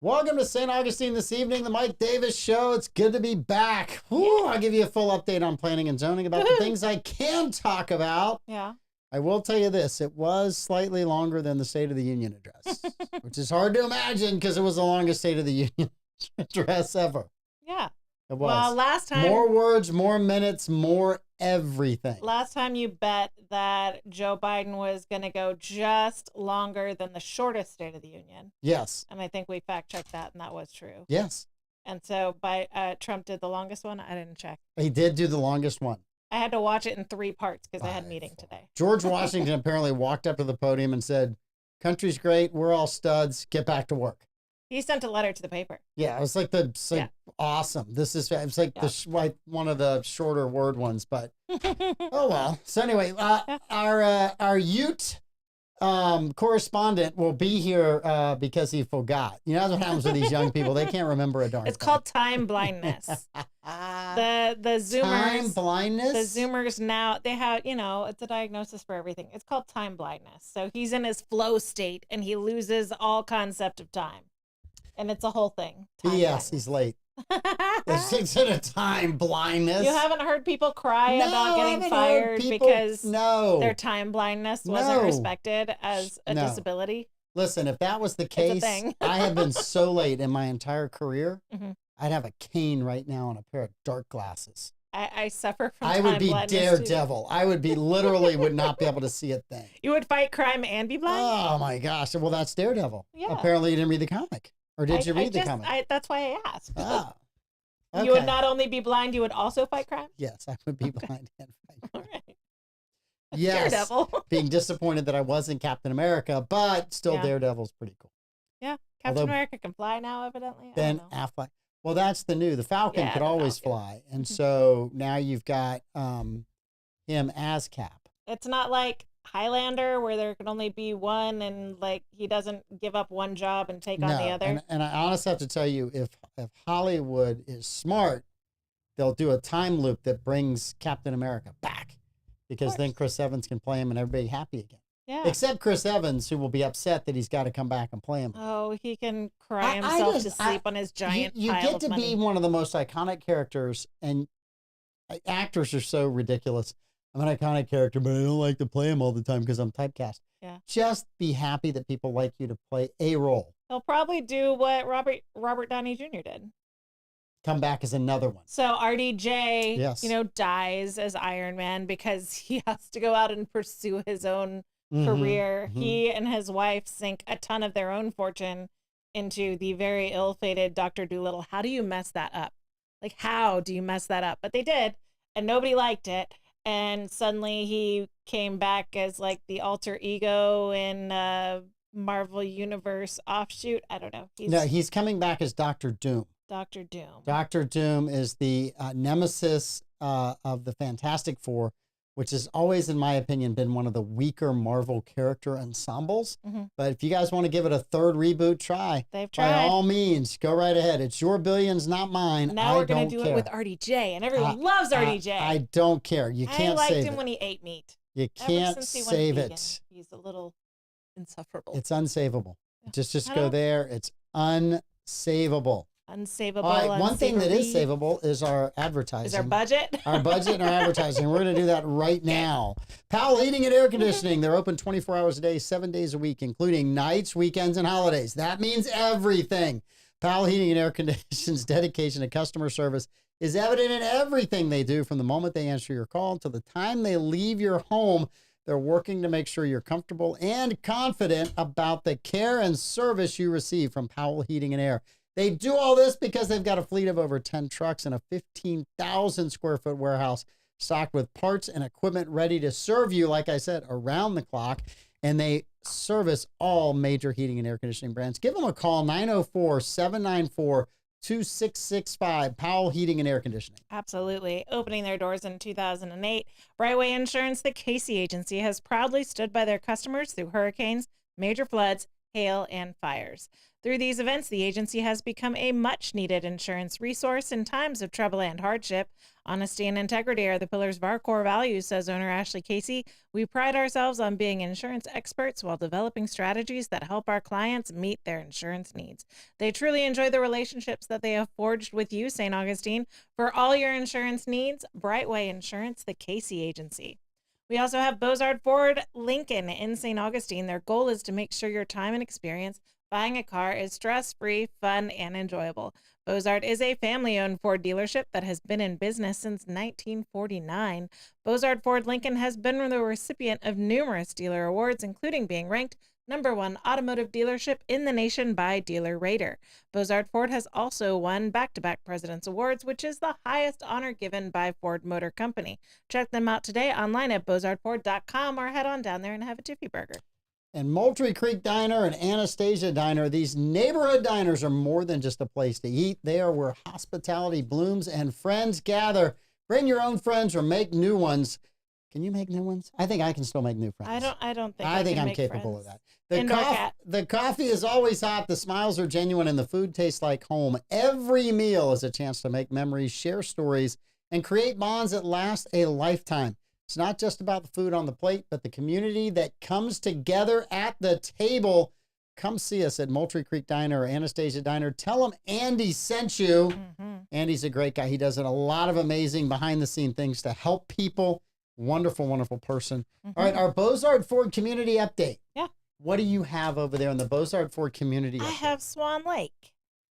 Welcome to St. Augustine this evening, the Mike Davis Show. It's good to be back. Woo, I'll give you a full update on planning and zoning about the things I can talk about. Yeah. I will tell you this. It was slightly longer than the State of the Union address, which is hard to imagine because it was the longest State of the Union address ever. Yeah. It was. Well, last time. More words, more minutes, more everything. Last time you bet that Joe Biden was going to go just longer than the shortest State of the Union. Yes. And I think we fact checked that, and that was true. Yes. And so Trump did the longest one. I didn't check. He did do the longest one. I had to watch it in 3 parts because I had a meeting today. George Washington apparently walked up to the podium and said, "Country's great. We're all studs. Get back to work." He sent a letter to the paper. Yeah, it was like awesome. This is it's like one of the shorter word ones, but oh well. So anyway, our Ute correspondent will be here because he forgot. You know, that's what happens with these young people. They can't remember a darn It's thing. called time blindness. The Zoomers. Time blindness? The Zoomers now, they have, it's a diagnosis for everything. It's called time blindness. So he's in his flow state and he loses all concept of time. And it's a whole thing. Yes, he's late. It's a time blindness. You haven't heard people cry about getting fired because their time blindness wasn't respected as a disability? Listen, if that was the case, I have been so late in my entire career, I'd have a cane right now and a pair of dark glasses. I suffer from time blindness. I would be Daredevil. I would be literally would not be able to see a thing. You would fight crime and be blind? Oh my gosh. Well, that's Daredevil. Yeah. Apparently you didn't read the comic. Or did you read the comic? That's why I asked. Ah, okay. You would not only be blind, you would also fight crime? Yes, I would be blind and fight crime. All right. Yes, Daredevil. Being disappointed that I wasn't Captain America, but still Daredevil's pretty cool. Yeah, Captain America can fly now, evidently. Ben Affleck. Well, that's the new. The Falcon could always fly. And so now you've got him as Cap. It's not like Highlander where there can only be one and like he doesn't give up one job and take on the other. And I honestly have to tell you, if Hollywood is smart, they'll do a time loop that brings Captain America back because then Chris Evans can play him and everybody happy again. Yeah. Except Chris Evans, who will be upset that he's got to come back and play him. Oh, he can cry himself to sleep on his giant you pile get of to money. be one of the most iconic characters, and actors are so ridiculous. I'm an iconic character, but I don't like to play him all the time because I'm typecast. Yeah. Just be happy that people like you to play a role. He'll probably do what Robert Downey Jr. did. Come back as another one. So RDJ, yes. Dies as Iron Man because he has to go out and pursue his own career. Mm-hmm. He and his wife sink a ton of their own fortune into the very ill-fated Dr. Dolittle. How do you mess that up? Like, how do you mess that up? But they did, and nobody liked it. And suddenly he came back as like the alter ego in Marvel Universe offshoot. I don't know. He's coming back as Dr. Doom. Dr. Doom. Dr. Doom is the nemesis of the Fantastic Four, which has always, in my opinion, been one of the weaker Marvel character ensembles. Mm-hmm. But if you guys want to give it a third reboot try, they've tried. By all means, go right ahead. It's your billions, not mine. Now we're going to do it with RDJ, and everyone loves RDJ. I don't care. You can't save it. I liked him when he ate meat. You can't save it. He's a little insufferable. It's unsavable. Just go there. It's unsavable. Unsavable. All right, one thing that is savable is our advertising. Is our budget? Our budget and our advertising. We're going to do that right now. Powell Heating and Air Conditioning. They're open 24 hours a day, 7 days a week, including nights, weekends, and holidays. That means everything. Powell Heating and Air Conditioning's dedication to customer service is evident in everything they do from the moment they answer your call to the time they leave your home. They're working to make sure you're comfortable and confident about the care and service you receive from Powell Heating and Air. They do all this because they've got a fleet of over 10 trucks and a 15,000 square foot warehouse stocked with parts and equipment ready to serve you, like I said, around the clock. And they service all major heating and air conditioning brands. Give them a call, 904-794-2665, Powell Heating and Air Conditioning. Absolutely. Opening their doors in 2008, Brightway Insurance, the Casey Agency, has proudly stood by their customers through hurricanes, major floods, hail, and fires. Through these events, the agency has become a much-needed insurance resource in times of trouble and hardship. Honesty and integrity are the pillars of our core values, says owner Ashley Casey. We pride ourselves on being insurance experts while developing strategies that help our clients meet their insurance needs. They truly enjoy the relationships that they have forged with you, St. Augustine. For all your insurance needs, Brightway Insurance, the Casey Agency. We also have Bozard Ford Lincoln in St. Augustine. Their goal is to make sure your time and experience buying a car is stress-free, fun, and enjoyable. Bozard is a family-owned Ford dealership that has been in business since 1949. Bozard Ford Lincoln has been the recipient of numerous dealer awards, including being ranked #1 automotive dealership in the nation by Dealer Rater. Bozard Ford has also won back-to-back President's Awards, which is the highest honor given by Ford Motor Company. Check them out today online at bozardford.com or head on down there and have a Jiffy Burger. And Moultrie Creek Diner and Anastasia Diner, these neighborhood diners are more than just a place to eat. They are where hospitality blooms and friends gather. Bring your own friends or make new ones. Can you make new ones? I think I can still make new friends. I don't think I think can I'm make capable friends. of that. The coffee is always hot, the smiles are genuine, and the food tastes like home. Every meal is a chance to make memories, share stories, and create bonds that last a lifetime. It's not just about the food on the plate, but the community that comes together at the table. Come see us at Moultrie Creek Diner or Anastasia Diner. Tell them Andy sent you. Mm-hmm. Andy's a great guy. He does a lot of amazing behind-the-scene things to help people. Wonderful, wonderful person. Mm-hmm. All right, our Bozard Ford community update. Yeah. What do you have over there in the Bozard Ford community update? I have Swan Lake.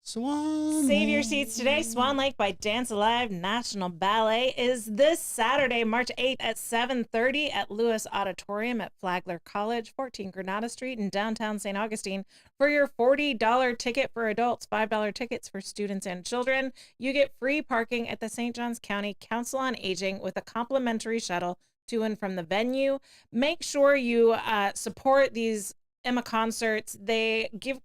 Swan Save your Lake. seats today. Swan Lake by Dance Alive National Ballet is this Saturday, March 8th at 7:30 at Lewis Auditorium at Flagler College, 14 Granada Street in downtown St. Augustine. For your $40 ticket for adults, $5 tickets for students and children, you get free parking at the St. Johns County Council on Aging with a complimentary shuttle to and from the venue. Make sure you support these Emma concerts. They give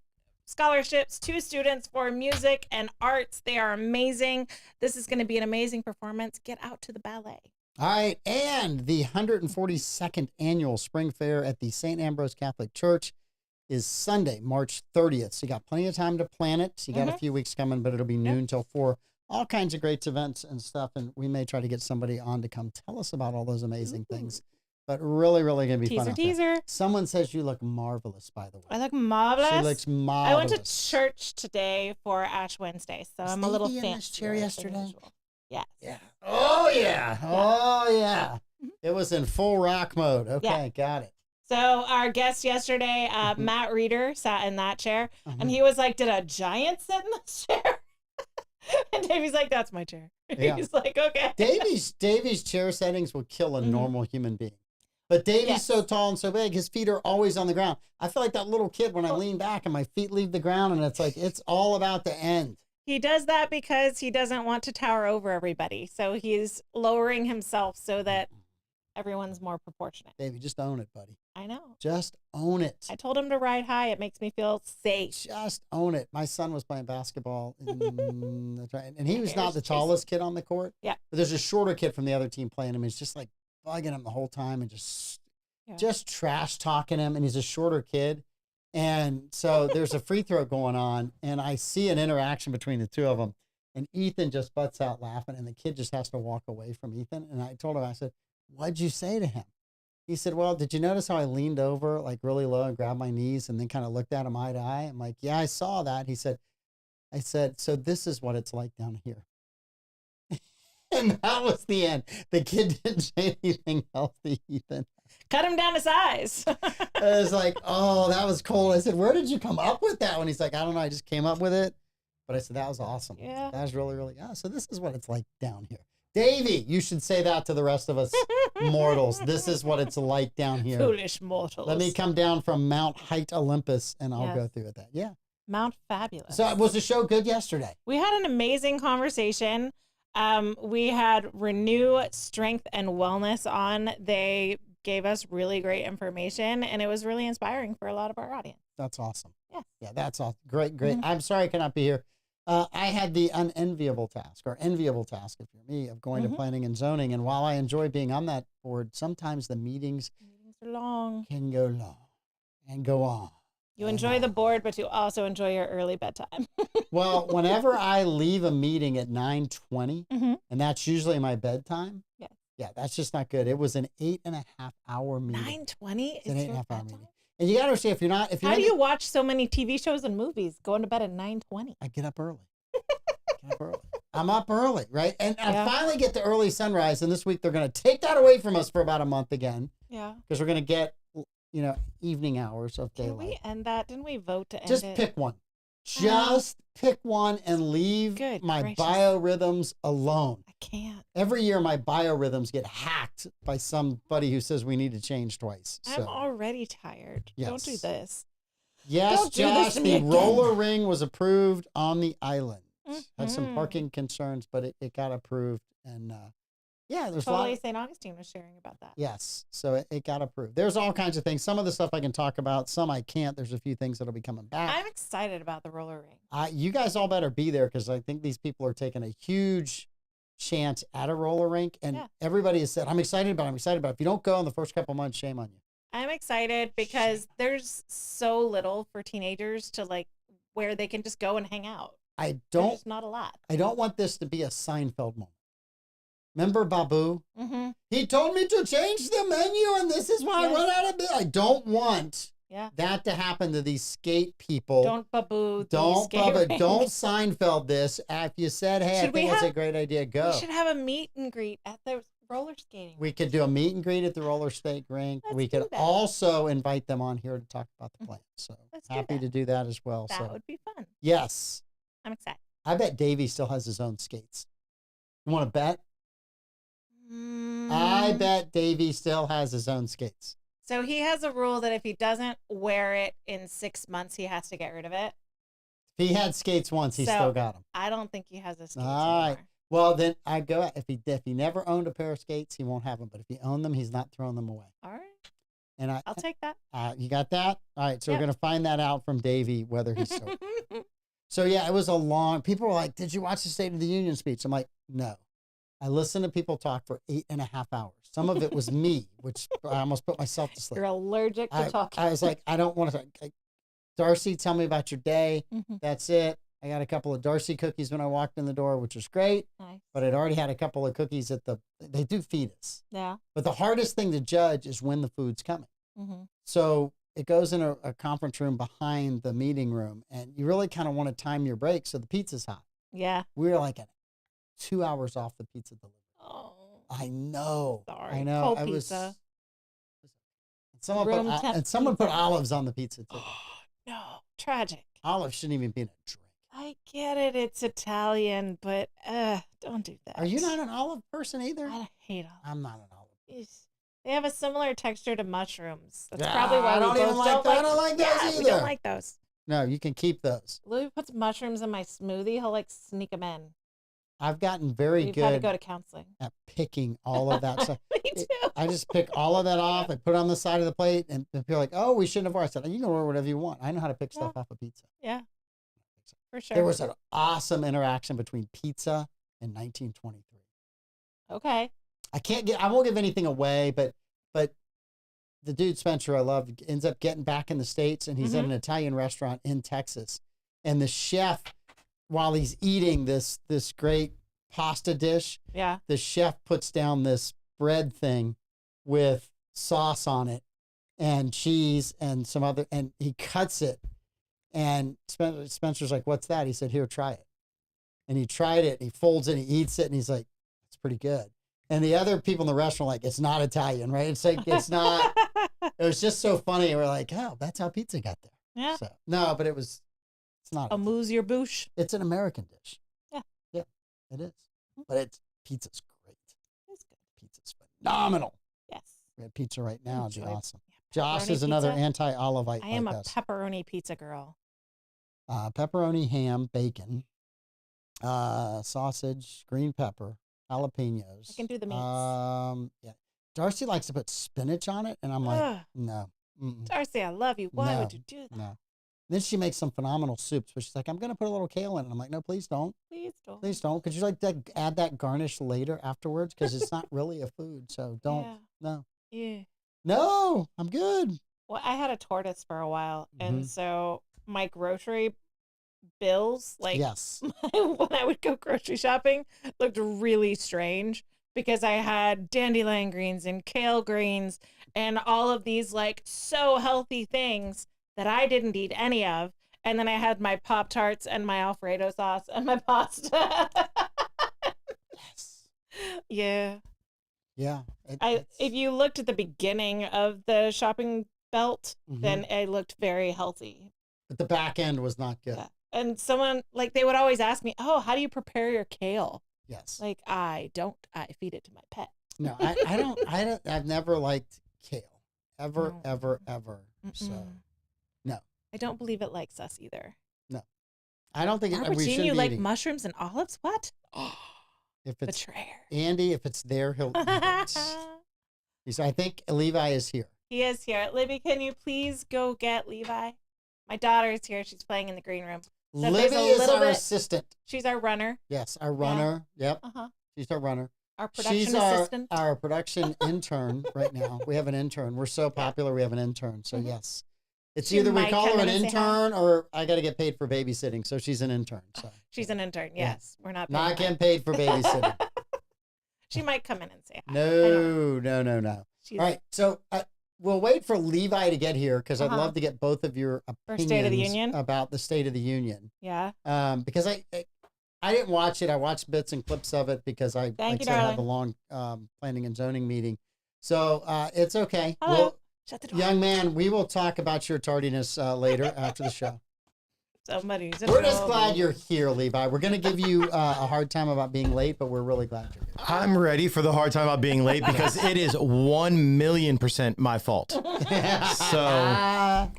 scholarships to students for music and arts. They are amazing. This is going to be an amazing performance. Get out to the ballet. All right, and the 142nd annual Spring Fair at the St. Ambrose Catholic Church is Sunday, March 30th. So you got plenty of time to plan it. You got a few weeks coming, but it'll be noon till 4. All kinds of great events and stuff, and we may try to get somebody on to come tell us about all those amazing things. But really, really going to be fun. Teaser. Someone says you look marvelous, by the way. I look marvelous. She looks marvelous. I went to church today for Ash Wednesday, so I'm a little fancy. in this chair yesterday? Yes. Yeah. Oh, yeah. Oh, yeah. It was in full rock mode. Okay, got it. So our guest yesterday, Matt Reeder, sat in that chair, and he was like, did a giant sit in this chair? And Davey's like, that's my chair. Yeah. He's like, okay. Davey's chair settings will kill a normal human being. But Davey's so tall and so big, his feet are always on the ground. I feel like that little kid when I lean back and my feet leave the ground, and it's like, it's all about the end. He does that because he doesn't want to tower over everybody. So he's lowering himself so that everyone's more proportionate. Davey, just own it, buddy. I know. Just own it. I told him to ride high. It makes me feel safe. Just own it. My son was playing basketball, and he was not the tallest kid on the court. Yeah. But there's a shorter kid from the other team playing him. He's just like bugging him the whole time and just trash talking him. And he's a shorter kid. And so there's a free throw going on, and I see an interaction between the two of them. And Ethan just butts out laughing, and the kid just has to walk away from Ethan. And I told him, I said, what'd you say to him? He said, well, did you notice how I leaned over like really low and grabbed my knees and then kind of looked at him eye to eye? I'm like, yeah, I saw that. I said, so this is what it's like down here. And that was the end. The kid didn't say anything else to Ethan. Cut him down to size. I was like, oh, that was cold. I said, where did you come up with that one? He's like, I don't know. I just came up with it. But I said, that was awesome. Yeah. That was really, really, so this is what it's like down here. Davey, you should say that to the rest of us mortals. This is what it's like down here. Foolish mortals. Let me come down from Mount Height Olympus, and I'll go through with that. Yeah. Mount Fabulous. So was the show good yesterday? We had an amazing conversation. We had Renew Strength and Wellness on. They gave us really great information, and it was really inspiring for a lot of our audience. That's awesome. Yeah. Yeah, that's awesome. Great. I'm sorry I cannot be here. I had the enviable task if you're me, of going to planning and zoning. And while I enjoy being on that board, sometimes the meetings are long. Can go long and go on You enjoy the board, but you also enjoy your early bedtime. Well, whenever I leave a meeting at 9:20, Mhm. and that's usually my bedtime. Yeah. Yeah, that's just not good. It was an 8.5 hour meeting. 9:20 It's an is eight and a your half hour bedtime? meeting. And you got to understand, if you're How not, do you watch so many TV shows and movies going to bed at 9:20? I get up early. Get up early. I'm up early, right? And I Yeah. finally get the early sunrise. And this week they're going to take that away from us for about a month again, Yeah. because we're going to get, evening hours of Can daylight. we end that? Didn't we vote to end Just it? pick one. Just pick one and leave Good my gracious. biorhythms alone. I can't. Every year, my biorhythms get hacked by somebody who says we need to change twice. I'm So, already tired. Don't do Yes. this. yes, Don't do this Josh, to me the again. roller ring was approved on the island. Had some Mhm. parking concerns, but it got approved. And there's a Totally lot. St. Augustine was sharing about that. Yes, so it got approved. There's all kinds of things. Some of the stuff I can talk about, some I can't. There's a few things that'll be coming back. I'm excited about the roller ring. You guys all better be there, because I think these people are taking a huge chance at a roller rink, and Yeah. everybody has said, I'm excited about it. I'm excited about it. If you don't go in the first couple months, shame on you. I'm excited because there's so little for teenagers to where they can just go and hang out. I There's don't just not a lot. I don't want this to be a Seinfeld moment. Remember Babu? Mm-hmm. He told me to change the menu, and this is why I Yes. went out of it. I don't want Yeah. that to happen to these skate people. Don't baboo. the Don't skate Bubba, ring. don't Seinfeld this. If you said, hey, Should I we think that's a have- great idea, go. We should have a meet and greet at the roller skating. We could do a meet and greet at the roller skate rink. Let's We do could that. also invite them on here to talk about the plan. So Let's do happy that. to do that as well. That So would be fun. yes, I'm excited. I bet Davey still has his own skates. You want to bet? I bet Davey still has his own skates. So he has a rule that if he doesn't wear it in 6 months, he has to get rid of it. If he had skates once, he So- still got them. I don't think he has his skates All right. anymore. Well, then I go. If he never owned a pair of skates, he won't have them. But if he owned them, he's not throwing them away. All right. And I'll take that. you got that? All right. So Yep. we're gonna find that out from Davey whether he's still. So yeah, it was a long. People were like, "Did you watch the State of the Union speech?" I'm like, "No." I listened to people talk for 8.5 hours. Some of it was me, which I almost put myself to sleep. You're allergic to talking. I was like, I don't want to. Darcy, tell me about your day. Mhm. That's it. I got a couple of Darcy cookies when I walked in the door, which was great. Nice. But I'd already had a couple of cookies they do feed us. Yeah. But the hardest thing to judge is when the food's coming. Mm-hmm. So it goes in a conference room behind the meeting room, and you really kind of want to time your break so the pizza's hot. Yeah. We were like 2 hours off the pizza delivery. Oh. I know. Sorry. I know. Cold I was. pizza. And Room temp and someone put pizza. olives on the pizza too. No. Tragic. Olives shouldn't even be in a drink. I get it. It's Italian, but don't do that. Are you not an olive person either? I hate olives. I'm not an olive. Jeez. They have a similar texture to mushrooms. That's probably why I we don't even both like don't that. I don't like those yeah, either. we don't like those. No, you can keep those. Louis puts mushrooms in my smoothie. He'll sneak them in. I've gotten very We've had to good go to counseling. at picking all of that stuff. Me too. I just pick all of that off. I put it on the side of the plate, and people are like, "Oh, we shouldn't have ordered." I said, "You can order whatever you want. I know how to pick stuff off a pizza." Yeah. For sure. There was an awesome interaction between pizza and 1923. Okay. I won't give anything away, but the dude Spencer I love ends up getting back in the States, and he's at an Italian restaurant in Texas. And the chef, while he's eating this great pasta dish, Yeah. the chef puts down this bread thing with sauce on it and cheese and some other, and he cuts it. And Spencer's like, "What's that?" He said, "Here, try it." And he tried it, and he folds it, and he eats it, and he's like, "It's pretty good." And the other people in the restaurant are like, "It's not Italian, right?" It's like, it's not. It was just so funny. We're like, "Oh, that's how pizza got there." Yeah. So, no, but it's not. Amuse your bouche. It's an American dish. Yeah. Yeah, it is. But pizza's great. It's good. Pizza's phenomenal. Yes. We have pizza right now. It'd be Enjoy. awesome. Yeah, Josh pepperoni is another pizza. anti-olivite. I am like a us. pepperoni pizza girl. Pepperoni, ham, bacon, sausage, green pepper, jalapenos. I can do the meats. Yeah. Darcy likes to put spinach on it, and I'm like, Ugh. no. Mm-mm, Darcy, I love you. Why No, would you do that? no. Then she makes some phenomenal soups, but she's like, I'm going to put a little kale in it. I'm like, no, please don't. Please don't. Please don't. Could you like to add that garnish later afterwards? Because it's not really a food. So don't. Yeah. No. Yeah. No, I'm good. Well, I had a tortoise for a while, and Mhm. so my grocery bills, like Yes. when I would go grocery shopping, looked really strange because I had dandelion greens and kale greens and all of these like so healthy things that I didn't eat any of. And then I had my Pop Tarts and my Alfredo sauce and my pasta. Yes. Yeah. Yeah. If you looked at the beginning of the shopping belt, then it looked very healthy. But the back end was not good. Yeah. And someone like they would always ask me, "Oh, how do you prepare your kale?" Yes. Like I don't. I feed it to my pet. No, I don't. I've never liked kale, ever, No. ever. So, Mm-mm. no, I don't believe it likes us either. no, I don't think we Barbara Jean, shouldn't you be like eating. mushrooms and olives? What? If it's Betrayer. Andy, if it's there, he'll eat it. I think Levi is here. He is here. Libby, can you please go get Levi? My daughter is here. She's playing in the green room. So Libby is our assistant. She's our runner. Yes, our runner. Yeah. Yep. She's our runner. Our production She's assistant. our production intern right now. We have an intern. We're so popular, we have an intern. So, yes. It's She either we might call come her an in and say hi. intern or I got to get paid for babysitting. So, she's an intern. So She's an intern. Yes. We're not not paying getting paid for babysitting. She might come in and say hi. No. She's All right. So, we'll wait for Levi to get here because I'd love to get both of your For opinions State of the Union? about the State of the Union. Yeah. Because I didn't watch it. I watched bits and clips of it because I had the long planning and zoning meeting. So it's okay. Hello. Shut the door. Young man, we will talk about your tardiness later after the show. We're just glad you're here, Levi. We're going to give you a hard time about being late, but we're really glad you're here. I'm ready for the hard time about being late because it is 1,000,000% my fault. So,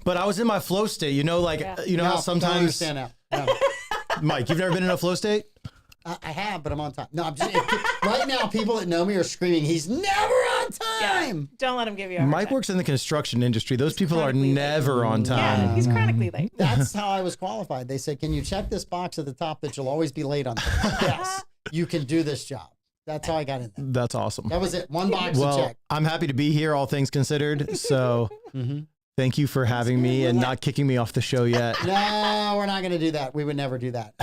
but I was in my flow state, you know how sometimes. Don't understand that. No. Mike, you've never been in a flow state? I have, but I'm on time. No, I'm just right now. People that know me are screaming, "He's never on time!" Yeah. Don't let him give you a hard Mike time. works in the construction industry. Those people are chronically never on time. Yeah, he's chronically late. That's how I was qualified. They said, "Can you check this box at the top that you'll always be late on things?" Yes, you can do this job. That's how I got in there. That's awesome. That was it. One box to check. I'm happy to be here, all things considered. So thank you for having me and not kicking me off the show yet. No, we're not going to do that. We would never do that.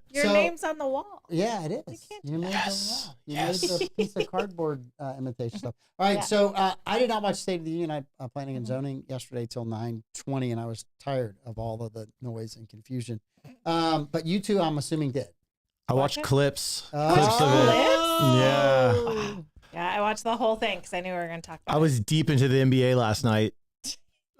Your name's on the wall. Yeah, it is. You made Yes. the wall. You made the piece of cardboard imitation stuff. All right, so I did not watch State of the Union. I planning and zoning yesterday till 9:20, and I was tired of all of the noise and confusion. But you two, I'm assuming, did. I watched clips Oh. of it. Yeah. Wow. Yeah, I watched the whole thing because I knew we were going to talk about I it. was deep into the NBA last night.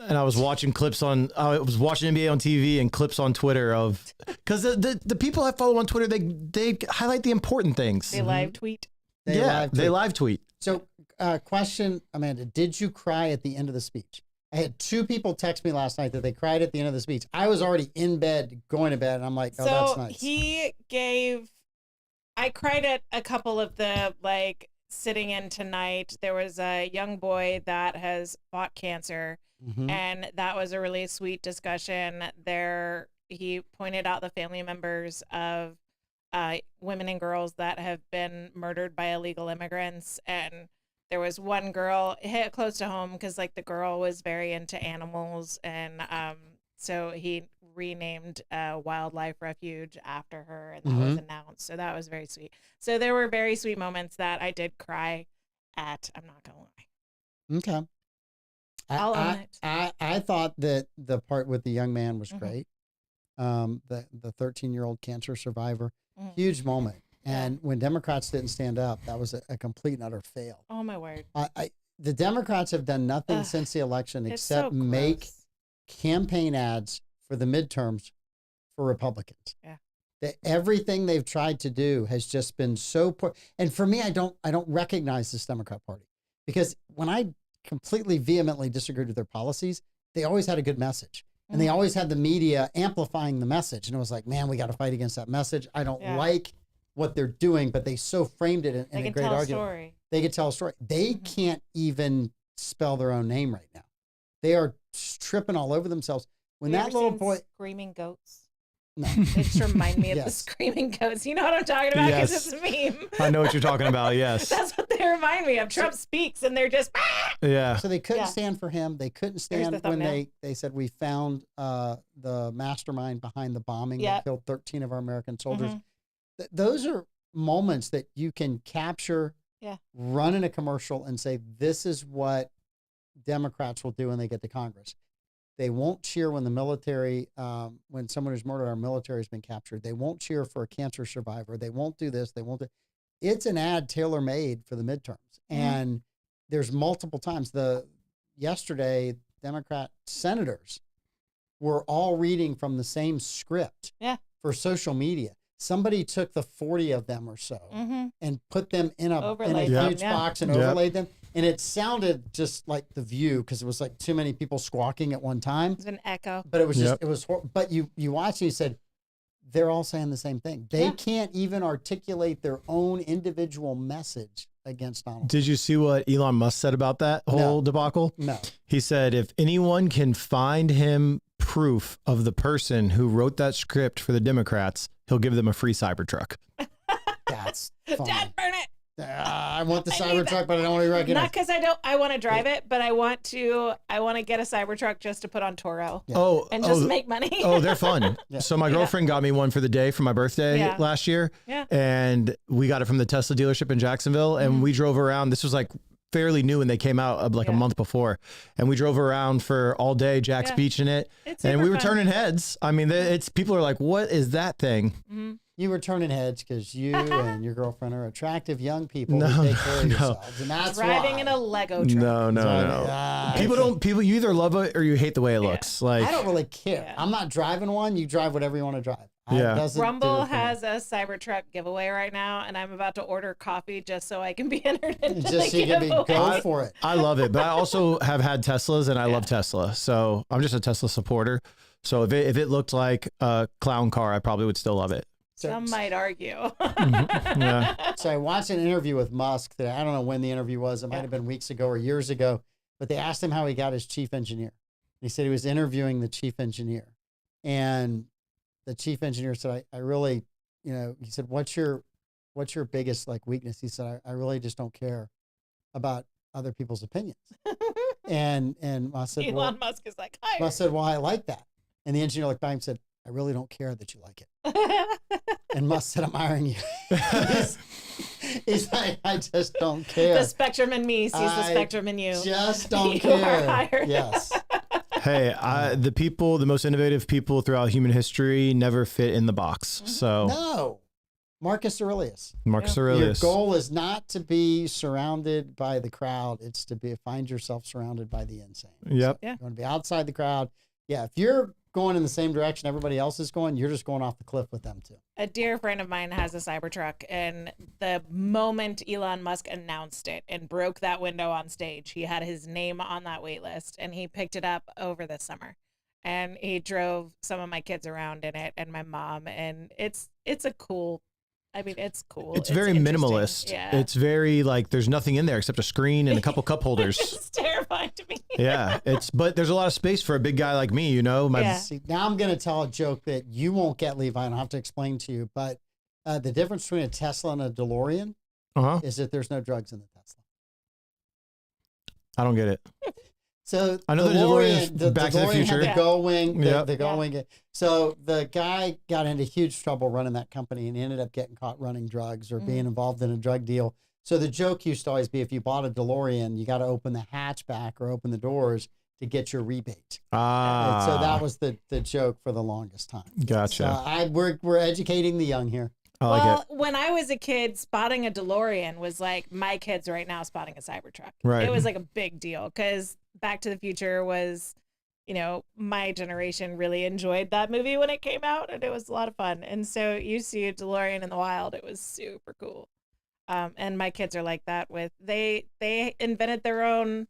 And I was watching I was watching NBA on TV and clips on Twitter of, because the people I follow on Twitter, they highlight the important things. They live tweet. They live tweet. So, question, Amanda, did you cry at the end of the speech? I had two people text me last night that they cried at the end of the speech. I was already in bed, going to bed, and I'm like, oh, that's nice. I cried at a couple of the, like, sitting in tonight. There was a young boy that has fought cancer. And that was a really sweet discussion. There, he pointed out the family members of women and girls that have been murdered by illegal immigrants. And there was one girl, hit close to home because, like, the girl was very into animals. And so he renamed a wildlife refuge after her, and that was announced. So that was very sweet. So there were very sweet moments that I did cry at. I'm not going to lie. Okay. I'll own it. I thought that the part with the young man was great. The 13-year-old cancer survivor, huge moment. And when Democrats didn't stand up, that was a complete and utter fail. Oh my word! The Democrats have done nothing since the election except make campaign ads for the midterms for Republicans. Yeah. Everything they've tried to do has just been so poor. And for me, I don't recognize this Democrat Party because when I completely vehemently disagreed with their policies, they always had a good message. And they always had the media amplifying the message. And it was like, man, we got to fight against that message. I don't like what they're doing, but they so framed it in a great argument. They could tell a story. They can't even spell their own name right now. They are tripping all over themselves. When that little boy... Screaming Goats? They just remind me of the Yes. screaming goats. You know what I'm talking about? Because Yes. it's a meme. I know what you're talking about. Yes. That's what they remind me of. Trump speaks and they're just, Yeah. So they couldn't Yeah. stand for him. They couldn't There's stand the when thumbnail. they said we found the mastermind behind the bombing Yep. that killed 13 of our American soldiers. Mhm. Those are moments that you can capture, Yeah. run in a commercial and say, this is what Democrats will do when they get to Congress. They won't cheer when the military, when someone who's murdered our military has been captured. They won't cheer for a cancer survivor. They won't do this. They won't do. It's an ad tailor-made for the midterms. And there's multiple times. Yesterday, Democrat senators were all reading from the same script for social media. Somebody took the 40 of them or so and put them in a Overlaid them, huge yeah. box and overlaid them. And it sounded just like The View because it was like too many people squawking at one time. It's an echo. But it was just, it was, but you watched and you said, they're all saying the same thing. They can't even articulate their own individual message against Donald. Did you see what Elon Musk said about that whole debacle? No. He said, if anyone can find him proof of the person who wrote that script for the Democrats, he'll give them a free Cybertruck. That's funny. Dad, burn it. I want the I need Cybertruck, but I don't want to be recognized. Not because I want to drive it, but I want to get a Cybertruck just to put on Toro and just make money. They're fun. So my girlfriend got me one for the day for my birthday last year. Yeah. And we got it from the Tesla dealership in Jacksonville. And we drove around. This was like fairly new when they came out, like a month before. And we drove around for all day, Jack's Beach in it. And we were turning heads. I mean, people are like, what is that thing? Mm-hmm. You were turning heads because you and your girlfriend are attractive young people who take care of yourselves. And that's Driving why. in a Lego truck. No. People, you either love it or you hate the way it looks. Like, I don't really care. Yeah. I'm not driving one. You drive whatever you want to drive. Yeah. It doesn't Rumble do it for me. has a Cybertruck giveaway right now, and I'm about to order coffee just so I can be entered into Just so the you can giveaway. go for it. I love it, but I also have had Teslas and I love Tesla. So I'm just a Tesla supporter. So if it looked like a clown car, I probably would still love it. Some might argue. Yeah. So I watched an interview with Musk that I don't know when the interview was. It might have been weeks ago or years ago, but they asked him how he got his chief engineer. He said he was interviewing the chief engineer, and the chief engineer said, I really, he said, what's your biggest like weakness? He said, I really just don't care about other people's opinions. and Musk said, Elon Musk is like, hi. Musk said, well, I like that. And the engineer looked back and said, I really don't care that you like it. And Musk said, I'm hiring you. he's like, I just don't care. The spectrum in me sees the spectrum in you. Just don't You care. are hired. Yes. Hey, the most innovative people throughout human history never fit in the box. So No. Marcus Aurelius. Marcus Your Aurelius. goal is not to be surrounded by the crowd. It's to find yourself surrounded by the insane. Yep. So you want to be outside the crowd. Yeah. If you're going in the same direction everybody else is going, you're just going off the cliff with them too. A dear friend of mine has a Cybertruck, and the moment Elon Musk announced it and broke that window on stage, he had his name on that wait list, and he picked it up over the summer. And he drove some of my kids around in it and my mom, and it's cool. It's cool. It's very interesting. minimalist. Yeah. It's very like there's nothing in there except a screen and a couple cup holders. It's terrifying to me. Yeah, but there's a lot of space for a big guy like me, Yeah. See, now I'm going to tell a joke that you won't get, Levi. I don't have to explain to you, but the difference between a Tesla and a DeLorean is that there's no drugs in the Tesla. I don't get it. So I know the DeLorean is Back to the DeLorean Future. had the Go Wing, Yep. the Go Wing. So the guy got into huge trouble running that company, and he ended up getting caught running drugs or being involved in a drug deal. So the joke used to always be, if you bought a DeLorean, you got to open the hatchback or open the doors to get your rebate. And so that was the joke for the longest time. Gotcha. So we're educating the young here. I like Well, it. when I was a kid, spotting a DeLorean was like my kids right now spotting a Cybertruck. Right. It was like a big deal because Back to the Future was, my generation really enjoyed that movie when it came out, and it was a lot of fun. And so you see a DeLorean in the wild, it was super cool. And my kids are like that they invented their own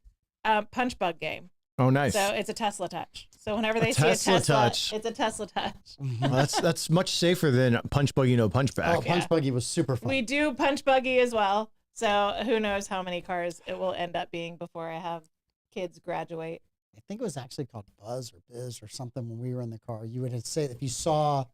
punch bug game. Oh, nice. So it's a Tesla Touch. So whenever they see Tesla a Tesla, Touch. it's a Tesla Touch. Well, that's much safer than punch buggy, no punch back. Oh, Punch Buggy was super fun. We do punch buggy as well. So who knows how many cars it will end up being before I have kids graduate. I think it was actually called Buzz or Biz or something when we were in the car. You would say if you saw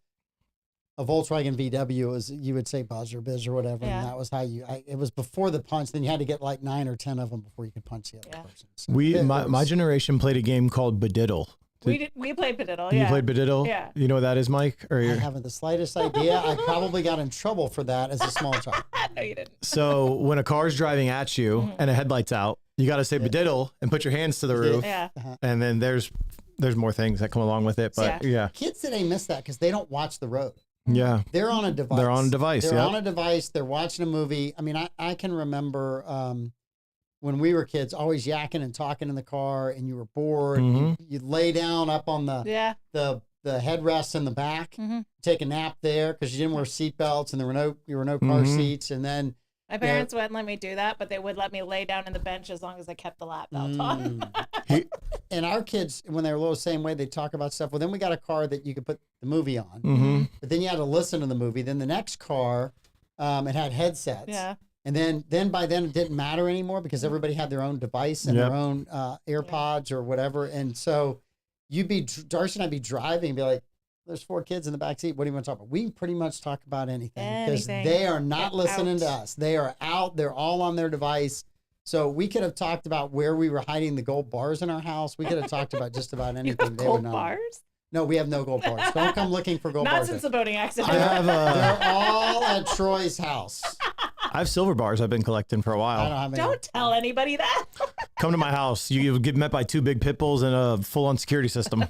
a Volkswagen VW was, you would say buzz or biz or whatever. Yeah. And that was how it was before the punch. Then you had to get like 9 or 10 of them before you could punch the other person. So my generation played a game called Bediddle. We played Bediddle. You played Bediddle? Yeah. You know what that is, Mike? Or I haven't the slightest idea. I probably got in trouble for that as a small child. No, you didn't. So when a car's driving at you and a headlight's out, you got to say Bediddle and put your hands to the roof. Yeah. And then there's more things that come along with it. But yeah. Kids today miss that because they don't watch the road. Yeah. They're on a device. They're on a device. They're on a device. They're watching a movie. I mean, I can remember when we were kids, always yakking and talking in the car, and you were bored. You'd lay down up on the headrest in the back, take a nap there because you didn't wear seatbelts and there were no car seats. And then my parents wouldn't let me do that, but they would let me lay down in the bench as long as I kept the lap belt on. And our kids, when they were little, same way, they talk about stuff. Well, then we got a car that you could put the movie on, but then you had to listen to the movie. Then the next car, it had headsets. Yeah. And then by then it didn't matter anymore because everybody had their own device and their own AirPods or whatever. And so Darcy and I'd be driving and be like, there's 4 kids in the back seat. What do you want to talk about? We can pretty much talk about anything because they are not listening to us. They are out. They're all on their device. So we could have talked about where we were hiding the gold bars in our house. We could have talked about just about anything. You have gold bars? No, we have no gold bars. Don't come looking for gold bars. Not since the boating accident. They're all at Troy's house. I have silver bars I've been collecting for a while. Don't tell anybody that. Come to my house. You get met by 2 big pit bulls and a full-on security system.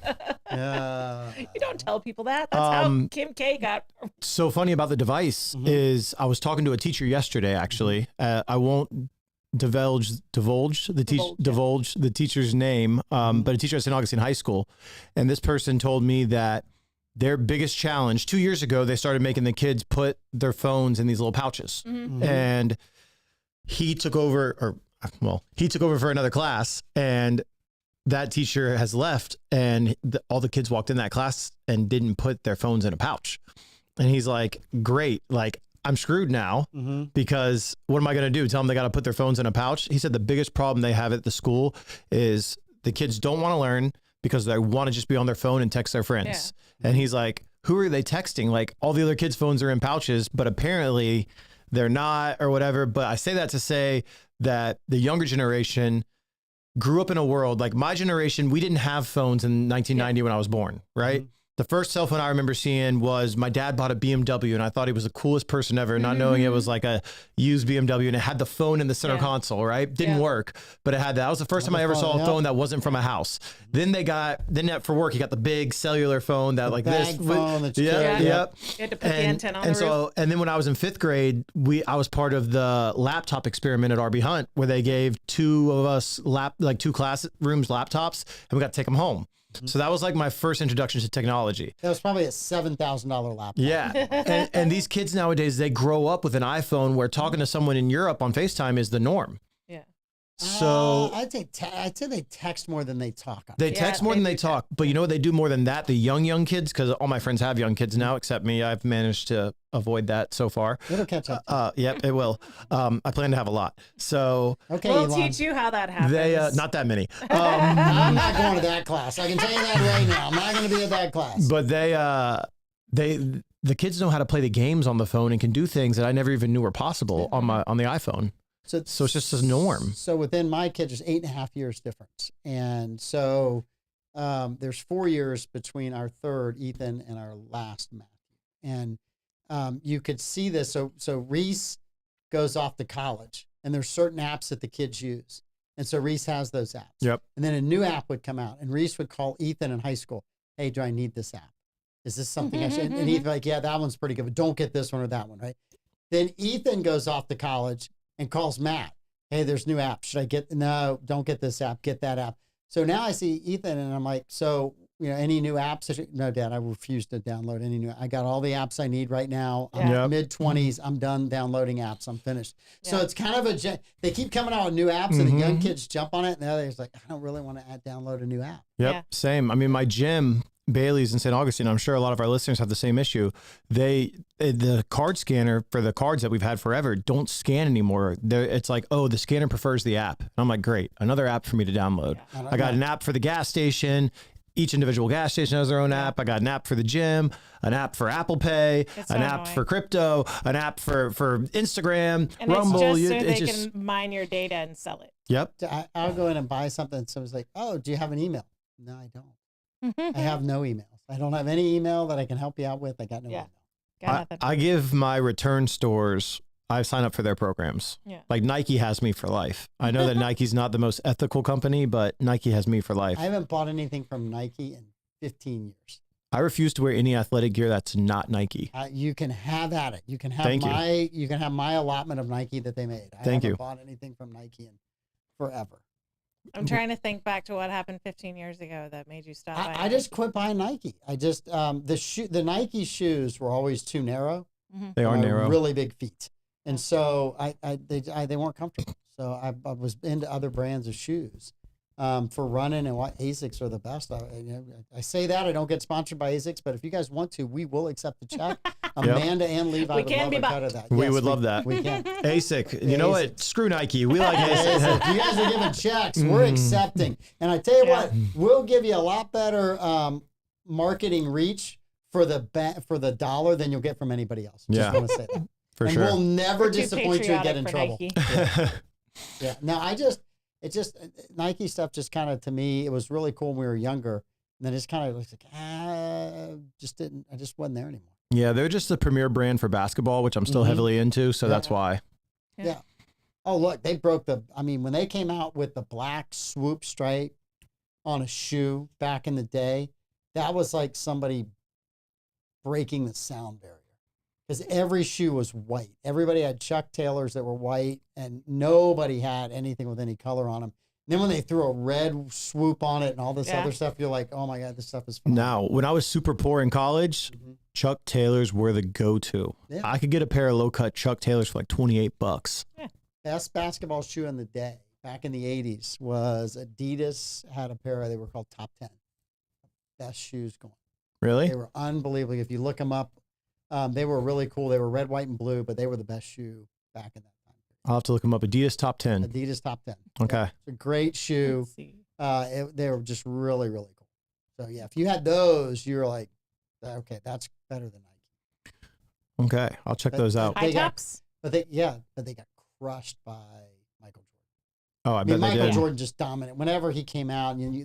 You don't tell people that. That's how Kim K got. So funny about the device is I was talking to a teacher yesterday, actually. I won't divulge the teacher's name, but a teacher at St. Augustine High School. And this person told me that their biggest challenge 2 years ago, they started making the kids put their phones in these little pouches. And he took over for another class, and that teacher has left, and all the kids walked in that class and didn't put their phones in a pouch. And he's like, great. Like, I'm screwed now because what am I going to do? Tell them they got to put their phones in a pouch? He said the biggest problem they have at the school is the kids don't want to learn because they want to just be on their phone and text their friends. Yeah. And he's like, who are they texting? Like, all the other kids' phones are in pouches, but apparently they're not or whatever. But I say that to say that the younger generation grew up in a world like my generation. We didn't have phones in 1990 when I was born, right? The first cell phone I remember seeing was my dad bought a BMW, and I thought he was the coolest person ever, not knowing it was like a used BMW, and it had the phone in the center console, right? Didn't work, but it had that. That was the first time I ever saw a phone that wasn't from a house. Then for work, you got the big cellular phone that like this. Phone that you You had to put the antenna on the roof. And then when I was in 5th grade, I was part of the laptop experiment at RB Hunt, where they gave 2 of us 2 classrooms laptops, and we got to take them home. So that was like my first introduction to technology. That was probably a $7,000 laptop. Yeah. and these kids nowadays, they grow up with an iPhone where talking to someone in Europe on FaceTime is the norm. Yeah. So I'd say they text more than they talk. They text more than they talk. But you know what they do more than that? The young kids, because all my friends have young kids now, except me. I've managed to avoid that so far. It'll catch up. Yep, it will. I plan to have a lot. So we'll teach you how that happens. They not that many. I'm not going to that class. I can tell you that right now. I'm not going to be at that class. But the kids know how to play the games on the phone and can do things that I never even knew were possible on the iPhone. So it's just a norm. So within my kids, there's 8.5 years difference. And so there's 4 years between our third, Ethan, and our last, Matthew. And you could see this. So Reese goes off to college, and there's certain apps that the kids use. And so Reese has those apps. Yep. And then a new app would come out, and Reese would call Ethan in high school. Hey, do I need this app? Is this something I should? And he'd be like, yeah, that one's pretty good, but don't get this one or that one, right? Then Ethan goes off to college and calls Matt. Hey, there's new app. Should I get? No, don't get this app. Get that app. So now I see Ethan, and I'm like, so, any new apps? No, Dad, I refuse to download any new. I got all the apps I need right now. I'm mid-20s. I'm done downloading apps. I'm finished. So it's kind of they keep coming out with new apps, and the young kids jump on it, and the others like, I don't really want to download a new app. Yep, same. I mean, my gym, Bailey's in St. Augustine, I'm sure a lot of our listeners have the same issue. The card scanner for the cards that we've had forever don't scan anymore. It's like, oh, the scanner prefers the app. And I'm like, great, another app for me to download. I got an app for the gas station. each individual gas station has their own app. I got an app for the gym, an app for Apple Pay, an app for crypto, an app for Instagram, and Rumble. It's just so they can mine your data and sell it. Yep. I'll go in and buy something. And someone's like, "Oh, do you have an email?" No, I don't. I have no emails. I don't have any email that I can help you out with. I got no email. I give my return stores, I sign up for their programs. Yeah. Like Nike has me for life. I know that Nike's not the most ethical company, but Nike has me for life. I haven't bought anything from Nike in 15 years. I refuse to wear any athletic gear that's not Nike. You can have at it. You can have you can have my allotment of Nike that they made. I haven't bought anything from Nike in forever. I'm trying to think back to what happened 15 years ago that made you stop. I just quit buying Nike. I just the Nike shoes were always too narrow. Mm-hmm. They are narrow, really big feet, and so they weren't comfortable. So I was into other brands of shoes for running, and ASICs are the best. I say that I don't get sponsored by ASICs, but if you guys want to, we will accept the check. Amanda and Levi would love a cut of that. We would love that. We can. ASIC. You know what? Screw Nike. We like ASIC. If you guys are giving checks, we're accepting. And I tell you what, we'll give you a lot better marketing reach for the dollar than you'll get from anybody else. Just want to say that. For sure. We'll never disappoint you and get in trouble. Yeah. No, Nike stuff just kind of, to me, it was really cool when we were younger. And then it's kind of like, I just wasn't there anymore. Yeah, they're just the premier brand for basketball, which I'm still heavily into, so that's why. Yeah. Oh, look, they broke when they came out with the black swoop stripe on a shoe back in the day, that was like somebody breaking the sound barrier. Because every shoe was white. Everybody had Chuck Taylors that were white, and nobody had anything with any color on them. Then when they threw a red swoop on it and all this other stuff, you're like, oh my God, this stuff is fun. Now, when I was super poor in college, Chuck Taylors were the go-to. Yeah. I could get a pair of low-cut Chuck Taylors for like $28. Yeah. Best basketball shoe in the day, back in the 80s, was Adidas had a pair, they were called Top 10. Best shoes going. Really? They were unbelievable. If you look them up, they were really cool. They were red, white, and blue, but they were the best shoe back in that time. I'll have to look them up. Adidas Top 10. Adidas Top 10. Okay. Yeah, it's a great shoe. They were just really, really cool. So, yeah, if you had those, you were like, okay, that's better than Nike. Okay. I'll check those out. High tops? But they got crushed by Michael Jordan. Oh, I bet Michael Jordan just dominated. Whenever he came out, and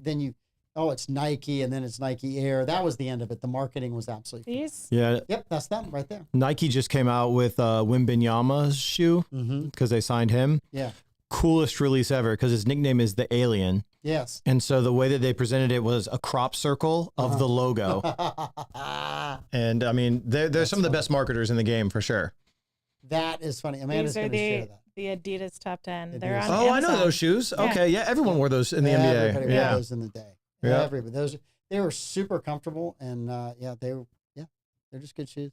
it's Nike, and then it's Nike Air. That was the end of it. The marketing was absolutely these. Yeah. Yep, that's them right there. Nike just came out with Wembanyama's shoe because they signed him. Yeah. Coolest release ever because his nickname is the Alien. Yes. And so the way that they presented it was a crop circle of the logo. And I mean, they're some of the best marketers in the game for sure. That is funny. Amanda's going to share that. The Adidas Top 10. They're on Amazon. I know those shoes. Yeah. Okay, yeah, everyone wore those in the NBA. Everybody wore those in the day. Yeah, everybody. They were super comfortable, and they're just good shoes.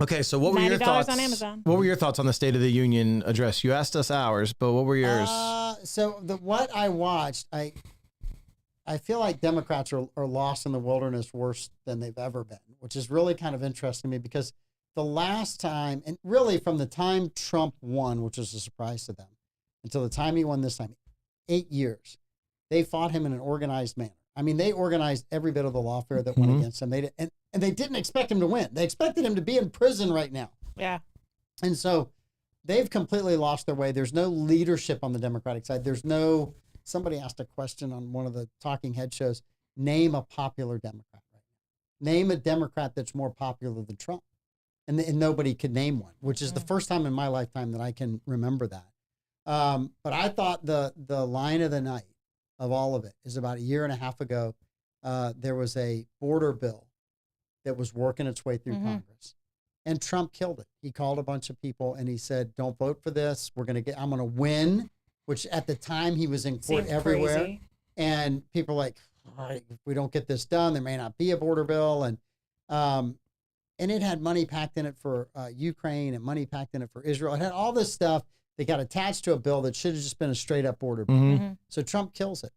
Okay, so what were your thoughts on Amazon? What were your thoughts on the State of the Union address? You asked us ours, but what were yours? What I watched, I feel like Democrats are lost in the wilderness worse than they've ever been, which is really kind of interesting to me because the last time, and really from the time Trump won, which was a surprise to them, until the time he won this time, 8 years, they fought him in an organized manner. I mean, they organized every bit of the lawfare that went against him. And they didn't expect him to win. They expected him to be in prison right now. Yeah. And so they've completely lost their way. There's no leadership on the Democratic side. Somebody asked a question on one of the talking head shows, name a popular Democrat right now. Name a Democrat that's more popular than Trump. And nobody could name one, which is the first time in my lifetime that I can remember that. But I thought the line of the night of all of it is about a year and a half ago, there was a border bill that was working its way through Congress. And Trump killed it. He called a bunch of people and he said, don't vote for this. I'm going to win, which at the time he was in court everywhere. Crazy. And people were like, all right, if we don't get this done, there may not be a border bill. And it had money packed in it for Ukraine and money packed in it for Israel. It had all this stuff that got attached to a bill that should have just been a straight up border bill. So Trump kills it.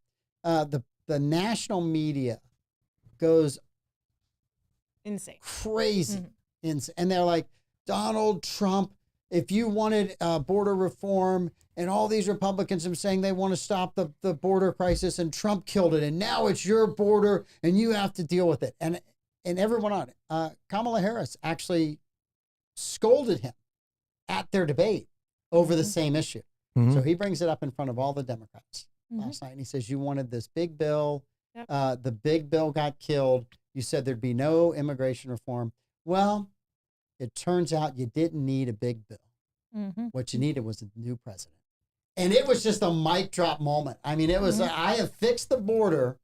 The national media goes insane, crazy. And they're like, Donald Trump if you wanted border reform, and all these Republicans are saying they want to stop the border crisis, and Trump killed it, and now it's your border and you have to deal with it. And everyone on it. Kamala Harris actually scolded him at their debate over the same issue. Mm-hmm. So he brings it up in front of all the Democrats last night, and he says, you wanted this big bill. Yep. The big bill got killed. You said there'd be no immigration reform. Well, it turns out you didn't need a big bill. What you needed was a new president. And it was just a mic drop moment. I mean, it was, I have fixed the border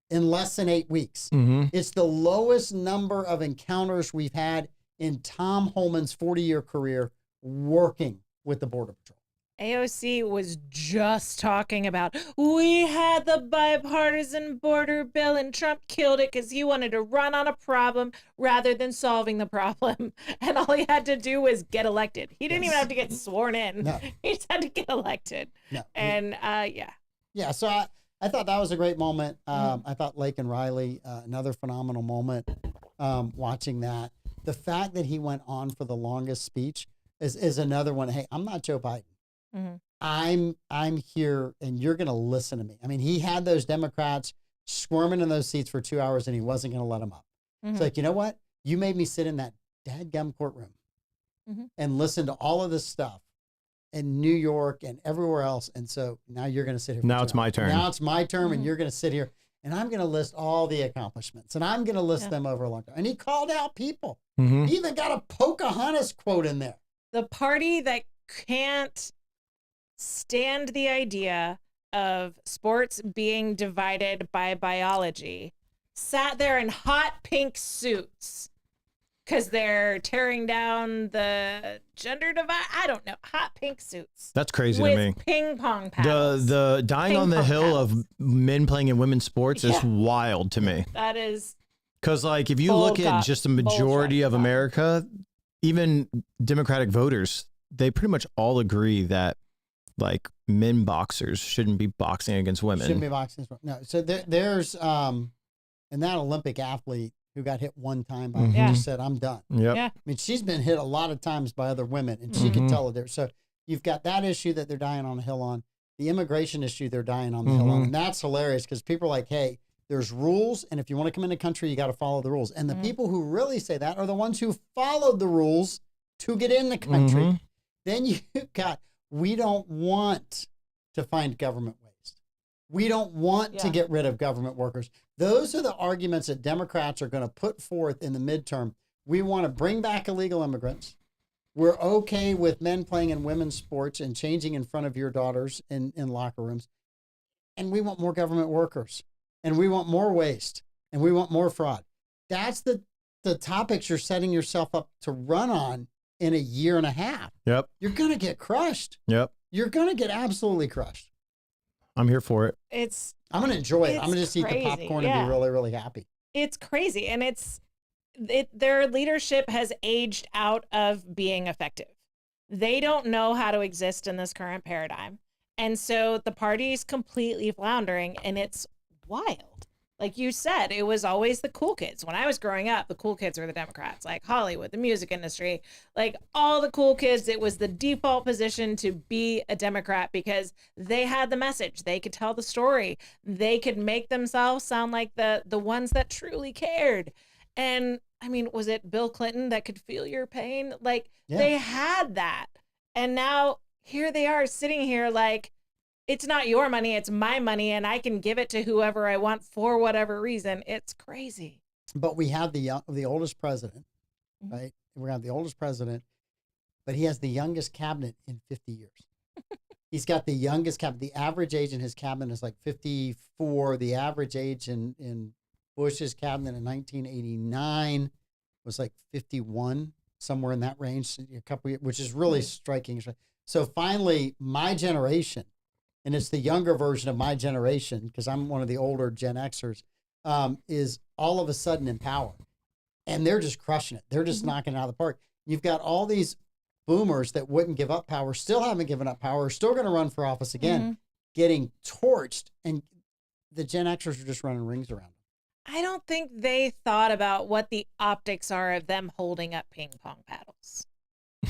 in less than 8 weeks. It's the lowest number of encounters we've had in Tom Homan's 40-year career working with the Border Patrol. AOC was just talking about, we had the bipartisan border bill and Trump killed it because he wanted to run on a problem rather than solving the problem. And all he had to do was get elected. He didn't even have to get sworn in. No. He just had to get elected. No. And yeah. Yeah, so I thought that was a great moment. I thought Lake and Riley, another phenomenal moment watching that. The fact that he went on for the longest speech is another one. Hey, I'm not Joe Biden. I'm here and you're going to listen to me. I mean, he had those Democrats squirming in those seats for 2 hours and he wasn't going to let them up. It's like, you know what? You made me sit in that dadgum courtroom and listen to all of this stuff in New York and everywhere else. And so now you're going to sit here. Now it's my turn. Now it's my turn and you're going to sit here and I'm going to list all the accomplishments and I'm going to list them over a long time. And he called out people. He even got a Pocahontas quote in there. The party that can't stand the idea of sports being divided by biology sat there in hot pink suits because they're tearing down the gender divide. I don't know. Hot pink suits. That's crazy to me. Ping pong paddles. The dying on the hill of men playing in women's sports is wild to me. That is. Because like if you look at just the majority of America, even Democratic voters, they pretty much all agree that like men boxers shouldn't be boxing against women. Shouldn't be boxing. No. So there's and that Olympic athlete who got hit one time by just said, I'm done. Yep. Yeah. I mean, she's been hit a lot of times by other women and she could tell it there. So you've got that issue that they're dying on the hill on, the immigration issue they're dying on the hill on. And that's hilarious because people are like, hey, there's rules. And if you want to come in the country, you got to follow the rules. And the people who really say that are the ones who followed the rules to get in the country. Then you've got, we don't want to find government waste. We don't want to get rid of government workers. Those are the arguments that Democrats are going to put forth in the midterm. We want to bring back illegal immigrants. We're okay with men playing in women's sports and changing in front of your daughters in locker rooms. And we want more government workers. And we want more waste. And we want more fraud. That's the topics you're setting yourself up to run on in a year and a half. Yep. You're going to get crushed. Yep. You're going to get absolutely crushed. I'm here for it. I'm going to enjoy it. I'm going to just eat the popcorn and be really, really happy. It's crazy. And their leadership has aged out of being effective. They don't know how to exist in this current paradigm. And so the party's completely floundering and it's wild. Like you said, it was always the cool kids. When I was growing up, the cool kids were the Democrats, like Hollywood, the music industry, like all the cool kids. It was the default position to be a Democrat because they had the message. They could tell the story. They could make themselves sound like the ones that truly cared. And I mean, was it Bill Clinton that could feel your pain? Like they had that. And now here they are sitting here like, it's not your money, it's my money, and I can give it to whoever I want for whatever reason. It's crazy. But we have the oldest president, right? We have the oldest president, but he has the youngest cabinet in 50 years. He's got the youngest cabinet. The average age in his cabinet is like 54. The average age in Bush's cabinet in 1989 was like 51, somewhere in that range, which is really striking. So finally, my generation, and it's the younger version of my generation, because I'm one of the older Gen Xers, is all of a sudden in power. And they're just crushing it. They're just knocking it out of the park. You've got all these boomers that wouldn't give up power, still haven't given up power, still going to run for office again, getting torched. And the Gen Xers are just running rings around them. I don't think they thought about what the optics are of them holding up ping pong paddles.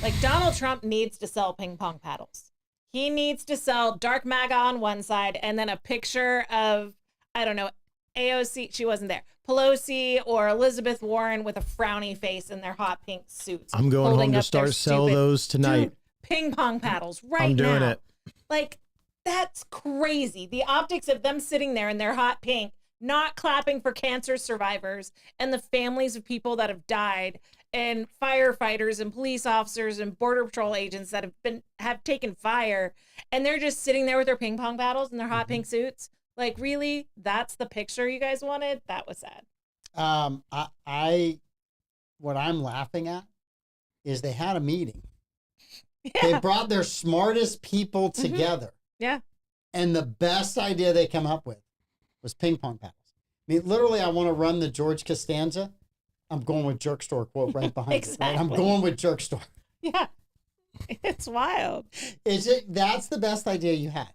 Like, Donald Trump needs to sell ping pong paddles. He needs to sell Dark MAGA on one side and then a picture of, I don't know, AOC, she wasn't there, Pelosi or Elizabeth Warren with a frowny face in their hot pink suits. I'm going home to start sell those tonight. Dude, ping pong paddles right now. I'm doing it. Like, that's crazy. The optics of them sitting there in their hot pink, not clapping for cancer survivors and the families of people that have died, and firefighters and police officers and border patrol agents that have taken fire, and they're just sitting there with their ping pong paddles and their hot pink suits. Like, really? That's the picture you guys wanted? That was sad. What I'm laughing at is they had a meeting. Yeah. They brought their smartest people together. Yeah. And the best idea they come up with was ping pong paddles. I mean, literally, I want to run the George Costanza. I'm going with jerk store quote right behind Exactly. it. Right? I'm going with jerk store. Yeah. It's wild. That's the best idea you had.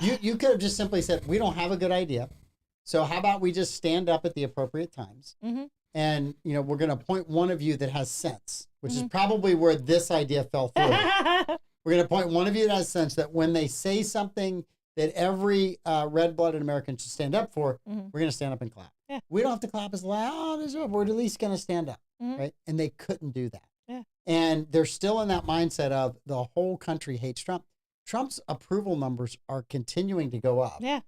You could have just simply said, we don't have a good idea. So how about we just stand up at the appropriate times? And, we're going to appoint one of you that has sense, which is probably where this idea fell through. We're going to appoint one of you that has sense that when they say something that every red-blooded American should stand up for, we're going to stand up and clap. Yeah. We don't have to clap as loud as well. We're at least going to stand up, right? And they couldn't do that. Yeah. And they're still in that mindset of the whole country hates Trump. Trump's approval numbers are continuing to go up. Yeah.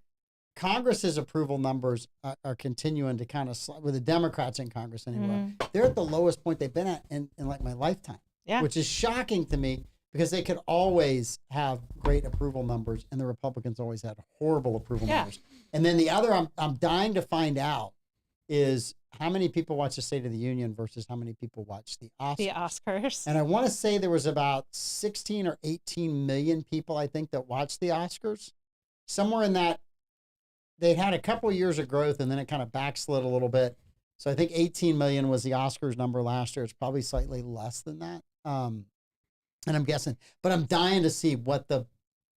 Congress's approval numbers are continuing to kind of with the Democrats in Congress anyway. They're at the lowest point they've been at in like my lifetime, which is shocking to me because they could always have great approval numbers and the Republicans always had horrible approval numbers. And then the other I'm dying to find out is how many people watch the State of the Union versus how many people watch the Oscars. The Oscars. And I want to say there was about 16 or 18 million people, I think, that watched the Oscars. Somewhere in that, they had a couple of years of growth and then it kind of backslid a little bit. So I think 18 million was the Oscars number last year. It's probably slightly less than that. And I'm guessing, but I'm dying to see what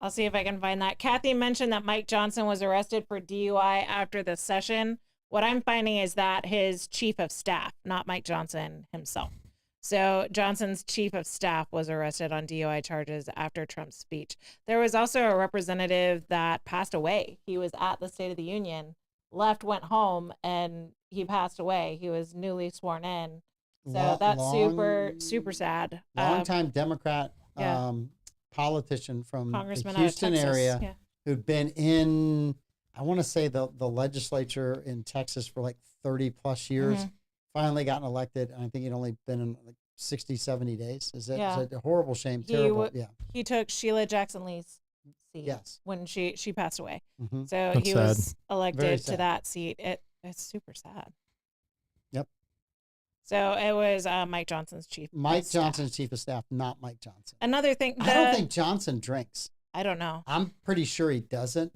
I'll see if I can find that. Kathy mentioned that Mike Johnson was arrested for DUI after the session. What I'm finding is that his chief of staff, not Mike Johnson himself. So Johnson's chief of staff was arrested on DUI charges after Trump's speech. There was also a representative that passed away. He was at the State of the Union, left, went home, and he passed away. He was newly sworn in. So that's super sad. Longtime Democrat politician from Congressman the Houston out of Texas, area who'd been in, I want to say the legislature in Texas for like 30 plus years, finally gotten elected. And I think he'd only been in like 60, 70 days. Is it a horrible shame? Terrible. He took Sheila Jackson Lee's seat when she passed away. So that's he was sad. Elected to that seat. It's super sad. Yep. So it was Mike Johnson's chief. Johnson's chief of staff, not Mike Johnson. Another thing. I don't think Johnson drinks. I don't know. I'm pretty sure he doesn't.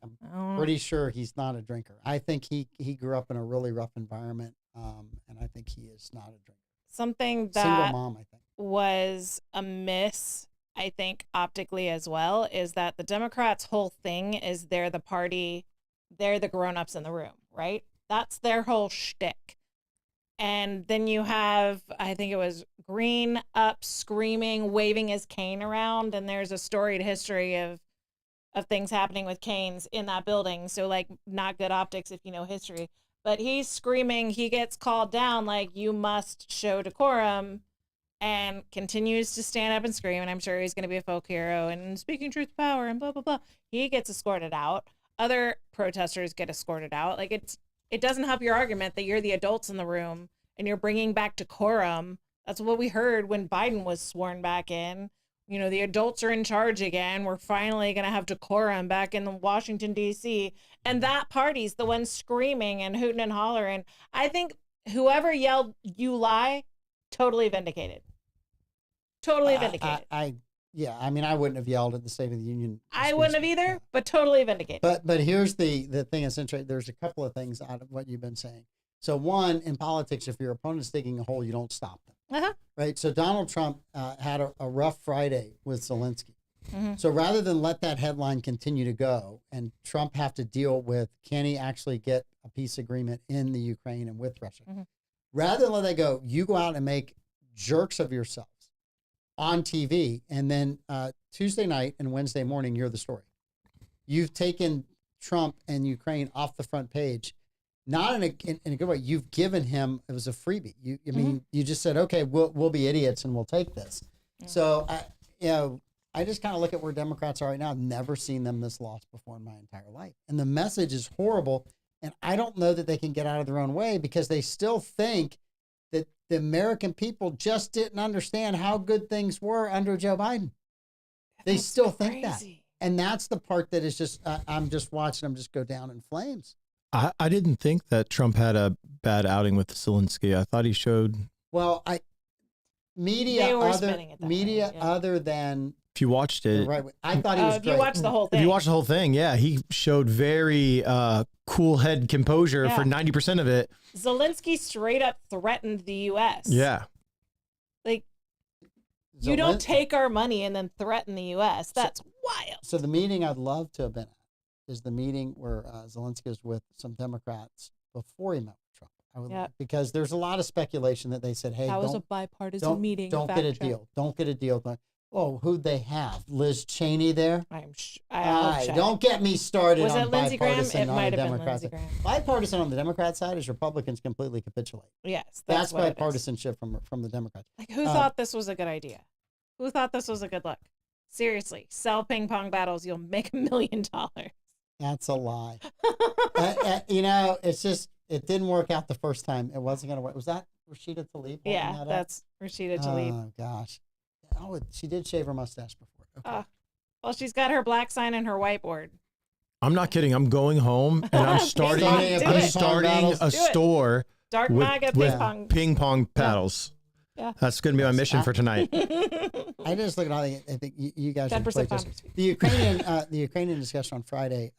I'm pretty sure he's not a drinker. I think he grew up in a really rough environment, and I think he is not a drinker. Something that single mom, I think, was a miss, I think, optically as well, is that the Democrats' whole thing is they're the party, they're the grown-ups in the room, right? That's their whole shtick. And then you have, I think it was Green up, screaming, waving his cane around, and there's a storied history of things happening with canes in that building. So, like, not good optics if you know history. But he's screaming, he gets called down, like, you must show decorum, and continues to stand up and scream. And I'm sure he's going to be a folk hero and speaking truth to power and blah, blah, blah. He gets escorted out. Other protesters get escorted out. Like, it doesn't help your argument that you're the adults in the room and you're bringing back decorum. That's what we heard when Biden was sworn back in. You know, the adults are in charge again. We're finally going to have decorum back in Washington, D.C. And that party's the one screaming and hooting and hollering. I think whoever yelled, "You lie," totally vindicated. Totally vindicated. I mean, I wouldn't have yelled at the State of the Union. I wouldn't have either, but totally vindicated. But here's the thing that's interesting. There's a couple of things out of what you've been saying. So one, in politics, if your opponent's digging a hole, you don't stop them. Right. So Donald Trump had a rough Friday with Zelensky. So rather than let that headline continue to go and Trump have to deal with, can he actually get a peace agreement in the Ukraine and with Russia? Rather than let that go, you go out and make jerks of yourselves on TV, and then Tuesday night and Wednesday morning, you're the story. You've taken Trump and Ukraine off the front page, not in a good way. You've given him, it was a freebie. You just said, okay, we'll be idiots and we'll take this. Mm-hmm. So I just kind of look at where Democrats are right now. I've never seen them this lost before in my entire life, and the message is horrible. And I don't know that they can get out of their own way because they still think that the American people just didn't understand how good things were under Joe Biden. They still think that. And that's the part that is just, I'm just watching them just go down in flames. I didn't think that Trump had a bad outing with Zelensky. I thought he showed. Well, media other than. If you watched it. Right. I thought he was great. If you watched the whole thing. If you watched the whole thing, yeah. He showed very cool head composure for 90% of it. Zelensky straight up threatened the U.S. Yeah. Like, you don't take our money and then threaten the U.S. That's wild. So the meeting I'd love to have been at is the meeting where Zelensky was with some Democrats before he met with Trump. Because there's a lot of speculation that they said, hey, that was a bipartisan meeting. Don't get a deal. Don't get a deal. Oh, who'd they have? Liz Cheney there? I'll check. Don't get me started was on it Lindsey Graham? Bipartisan It on might the have been Democrat Lindsey side. Graham. Bipartisan on the Democrat side is Republicans completely capitulate. Yes. That's bipartisanship from the Democrats. Like, who thought this was a good idea? Who thought this was a good look? Seriously, sell ping pong battles. You'll make $1 million. That's a lie. It's just, it didn't work out the first time. It wasn't going to work. Was that Rashida Tlaib? Yeah, that's Rashida Tlaib. Oh, gosh. Oh, she did shave her mustache before. Okay. Well, she's got her black sign and her whiteboard. I'm not kidding. I'm going home and I'm starting a store. Dark MAGA ping pong paddles. Yeah. That's going to be my mission for tonight. I just look at all I think you guys should play this. The Ukrainian discussion on Friday,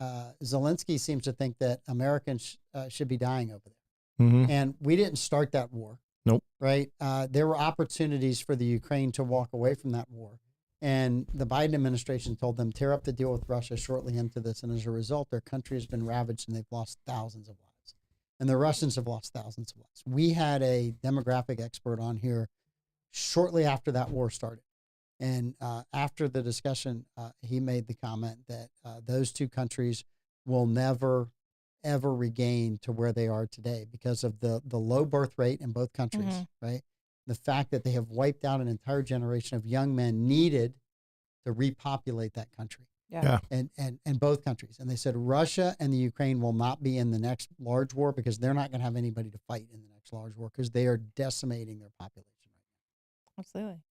Zelensky seems to think that Americans should be dying over there. Mm-hmm. And we didn't start that war. Nope. Right? There were opportunities for the Ukraine to walk away from that war. And the Biden administration told them, tear up the deal with Russia shortly into this. And as a result, their country has been ravaged and they've lost thousands of lives. And the Russians have lost thousands of lives. We had a demographic expert on here shortly after that war started. And after the discussion, he made the comment that those two countries will never, ever regain to where they are today because of the low birth rate in both countries, right? The fact that they have wiped out an entire generation of young men needed to repopulate that country. Yeah. And both countries. And they said Russia and the Ukraine will not be in the next large war because they're not going to have anybody to fight in the next large war because they are decimating their population right now. Absolutely.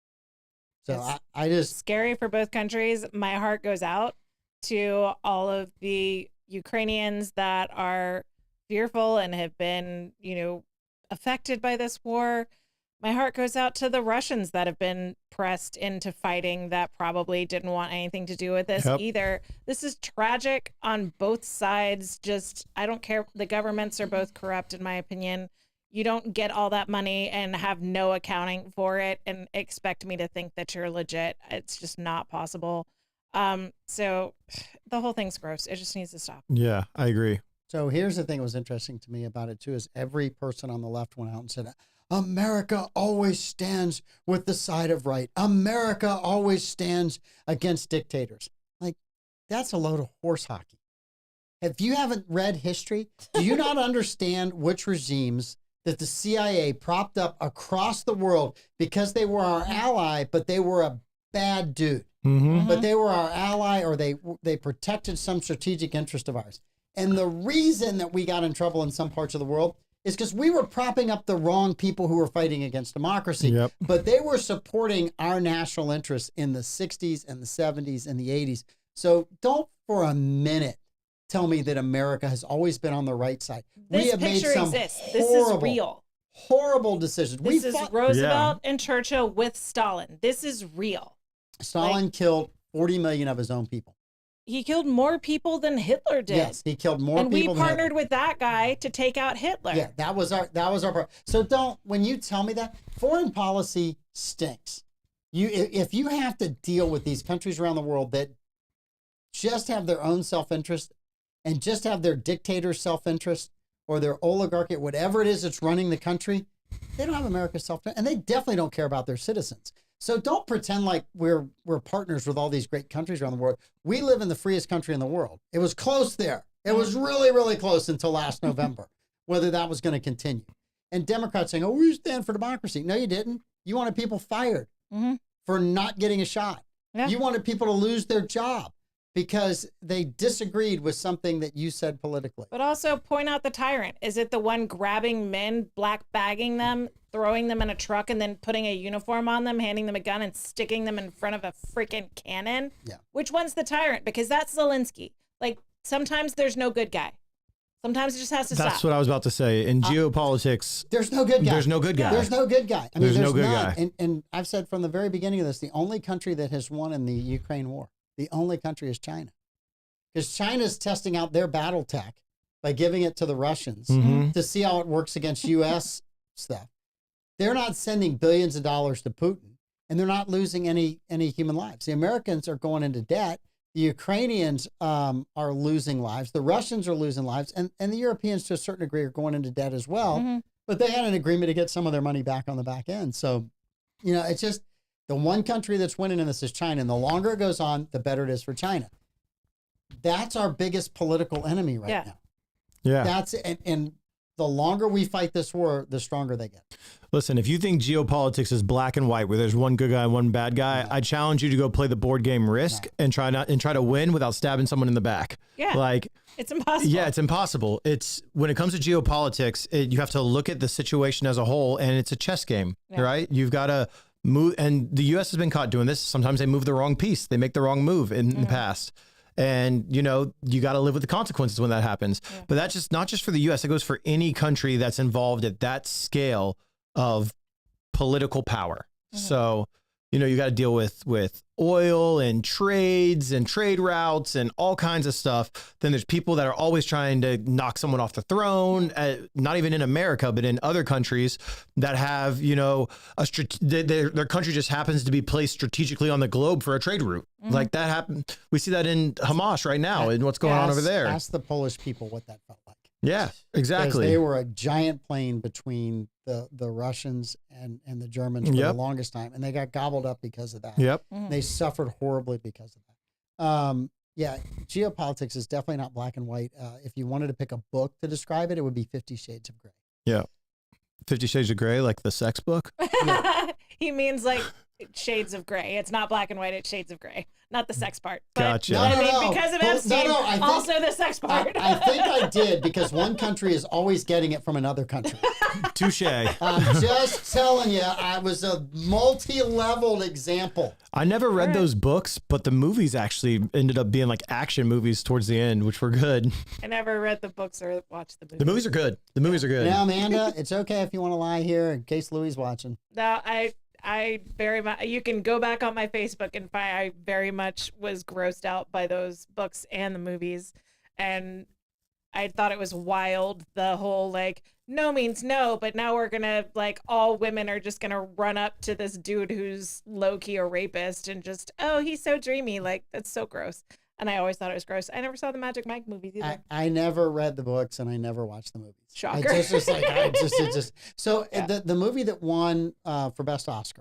So I just... Scary for both countries. My heart goes out to all of the Ukrainians that are fearful and have been, affected by this war. My heart goes out to the Russians that have been pressed into fighting that probably didn't want anything to do with this either. This is tragic on both sides. Just, I don't care. The governments are both corrupt, in my opinion. You don't get all that money and have no accounting for it and expect me to think that you're legit. It's just not possible. So the whole thing's gross. It just needs to stop. Yeah, I agree. So here's the thing that was interesting to me about it too, is every person on the left went out and said, America always stands with the side of right. America always stands against dictators. Like, that's a load of horse hockey. If you haven't read history, do you not understand which regimes that the CIA propped up across the world because they were our ally, but they were a bad dude. Mm-hmm. But they were our ally, or they protected some strategic interest of ours. And the reason that we got in trouble in some parts of the world is because we were propping up the wrong people who were fighting against democracy. Yep. But they were supporting our national interests in the 60s and the 70s and the 80s. So don't for a minute tell me that America has always been on the right side. This picture exists. This is real. Horrible decisions. This is Roosevelt and Churchill with Stalin. This is real. Stalin killed 40 million of his own people. He killed more people than Hitler did. Yes, he killed more people. And we partnered with that guy to take out Hitler. Yeah, that was our part. So when you tell me that, foreign policy stinks. If you have to deal with these countries around the world that just have their own self-interest and just have their dictator's self-interest or their oligarchy, whatever it is that's running the country, they don't have America's self-interest, and they definitely don't care about their citizens. So don't pretend like we're partners with all these great countries around the world. We live in the freest country in the world. It was close there. It was really, really close until last November, whether that was going to continue. And Democrats saying, oh, we stand for democracy. No, you didn't. You wanted people fired for not getting a shot. Yeah. You wanted people to lose their job because they disagreed with something that you said politically. But also point out the tyrant. Is it the one grabbing men, black bagging them, throwing them in a truck, and then putting a uniform on them, handing them a gun, and sticking them in front of a freaking cannon? Yeah. Which one's the tyrant? Because that's Zelensky. Like, sometimes there's no good guy. Sometimes it just has to stop. That's what I was about to say. In geopolitics, there's no good guy. There's no good guy. There's no good guy. I mean, there's no good guy. And I've said from the very beginning of this, the only country that has won in the Ukraine war, the only country is China. Because China's testing out their battle tech by giving it to the Russians to see how it works against U.S. stuff. They're not sending billions of dollars to Putin, and they're not losing any human lives. The Americans are going into debt. The Ukrainians are losing lives. The Russians are losing lives. And the Europeans, to a certain degree, are going into debt as well. But they had an agreement to get some of their money back on the back end. So, it's just the one country that's winning in this is China. And the longer it goes on, the better it is for China. That's our biggest political enemy right now. Yeah. That's and the longer we fight this war, the stronger they get. Listen, if you think geopolitics is black and white, where there's one good guy and one bad guy, I challenge you to go play the board game Risk and try to win without stabbing someone in the back. Yeah, like it's impossible. Yeah, it's impossible. It's when it comes to geopolitics, you have to look at the situation as a whole, and it's a chess game, right? You've got to move, and the U.S. has been caught doing this. Sometimes they move the wrong piece, they make the wrong move in the past. And, you got to live with the consequences when that happens. Yeah. But that's just not just for the U.S. It goes for any country that's involved at that scale of political power. So, you got to deal with oil and trades and trade routes and all kinds of stuff. Then there's people that are always trying to knock someone off the throne, not even in America, but in other countries that have, their country just happens to be placed strategically on the globe for a trade route. Like that happened. We see that in Hamas right now and what's going on over there. Ask the Polish people what that felt like. Yeah, exactly. Because they were a giant plane between the Russians and the Germans for the longest time, and they got gobbled up because of that. Yep. They suffered horribly because of that. Geopolitics is definitely not black and white. If you wanted to pick a book to describe it, it would be 50 Shades of Grey. Yeah. 50 Shades of Grey, like the sex book? He means like shades of gray. It's not black and white, it's shades of gray. Not the sex part. But, gotcha. Because of Epstein, also the sex part. I think I did, because one country is always getting it from another country. Touche. I'm just telling you, I was a multi-leveled example. I never read those books, but the movies actually ended up being like action movies towards the end, which were good. I never read the books or watched the movies. The movies are good. The movies are good. Now, Amanda, it's okay if you want to lie here in case Louis is watching. No, I very much, you can go back on my Facebook and find, I very much was grossed out by those books and the movies. And I thought it was wild, the whole like, no means no, but now we're gonna, like, all women are just gonna run up to this dude who's low-key a rapist and just, oh, he's so dreamy. Like, that's so gross. And I always thought it was gross. I never saw the Magic Mike movies either. I never read the books and I never watched the movies. Shocker. So the movie that won for Best Oscar,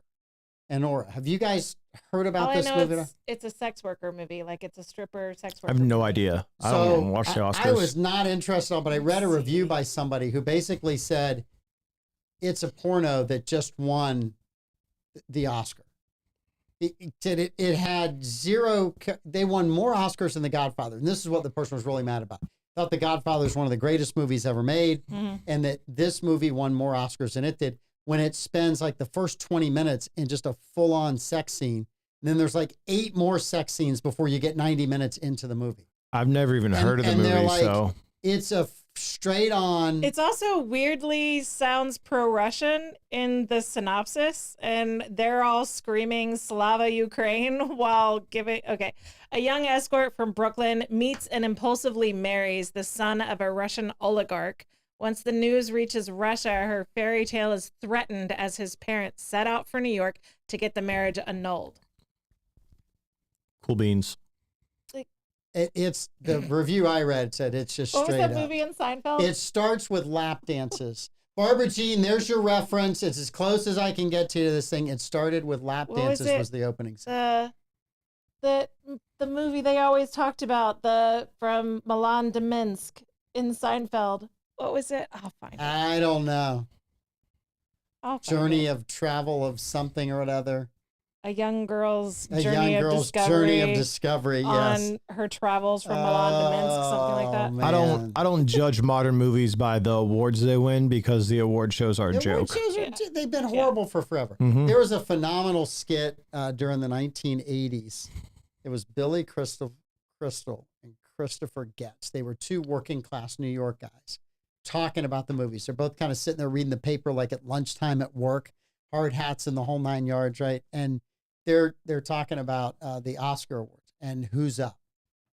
Anora. Have you guys heard about this movie? It's a sex worker movie. Like, it's a stripper sex worker. I have no idea. I don't watch the Oscars. I was not interested, but I read a review by somebody who basically said it's a porno that just won the Oscar. It had zero. They won more Oscars than The Godfather, and this is what the person was really mad about. Thought The Godfather is one of the greatest movies ever made, and that this movie won more Oscars than it did. When it spends like the first 20 minutes in just a full-on sex scene, and then there's like 8 more sex scenes before you get 90 minutes into the movie. I've never even heard of the movie, like, so it's a straight on. It's also weirdly sounds pro-Russian in the synopsis, and they're all screaming Slava Ukraine while giving. Okay, a young escort from Brooklyn meets and impulsively marries the son of a Russian oligarch. Once the news reaches Russia, her fairy tale is threatened as his parents set out for New York to get the marriage annulled. Cool beans. It's the review I read said it's just what straight was that up. movie in Seinfeld? It starts with lap dances, Barbara Jean, there's your reference. It's as close as I can get to this thing. It started with lap dances was the opening scene. The movie they always talked about, from Milan to Minsk in Seinfeld. What was it? I'll find it. I don't know. Journey of travel of something or other. A young girl's journey of discovery. Yes. On her travels from Milan to Minsk, something like that. Man. I don't judge modern movies by the awards they win because the award shows are a joke. They've been horrible for forever. Mm-hmm. There was a phenomenal skit during the 1980s. It was Billy Crystal and Christopher Getz. They were two working class New York guys talking about the movies. They're both kind of sitting there reading the paper like at lunchtime at work, hard hats and the whole 9 yards, right? And they're talking about the Oscar awards and who's up.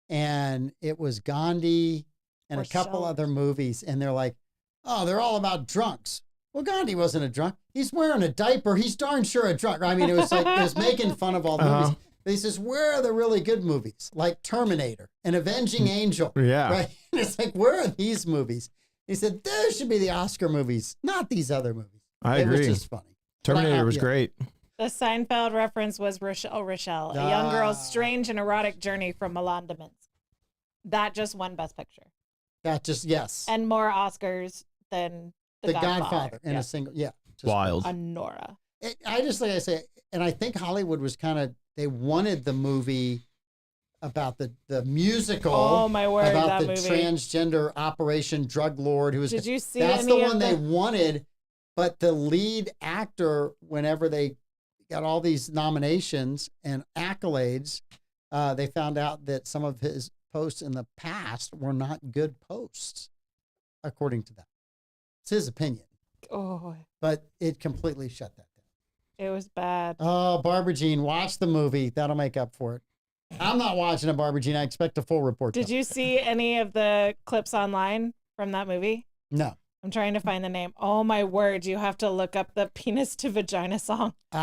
And it was Gandhi and a couple other movies. And they're like, oh, they're all about drunks. Well, Gandhi wasn't a drunk. He's wearing a diaper. He's darn sure a drunk. I mean, it was like, it was making fun of all the movies. But he says, where are the really good movies? Like Terminator and Avenging Angel. Yeah. Right? And it's like, where are these movies? He said, those should be the Oscar movies, not these other movies. I agree. It was just funny. Terminator was great. The Seinfeld reference was Rochelle, a young girl's strange and erotic journey from Milan to Minsk. That just won Best Picture. Yes. And more Oscars than The Godfather in a single, Wild. Nora. I just, like I say, and I think Hollywood was they wanted the movie about the musical. Oh my word, about the movie. Transgender Operation Drug Lord who was. Did you see? That's the one they wanted, but the lead actor, whenever they got all these nominations and accolades, they found out that some of his posts in the past were not good posts, according to them. It's his opinion. Oh, but it completely shut that down. It was bad. Oh, Barbara Jean, watch the movie. That'll make up for it. I'm not watching a Barbara Jean. I expect a full report. Did you see any of the clips online from that movie? No. I'm trying to find the name. Oh my word! You have to look up the penis to vagina song. So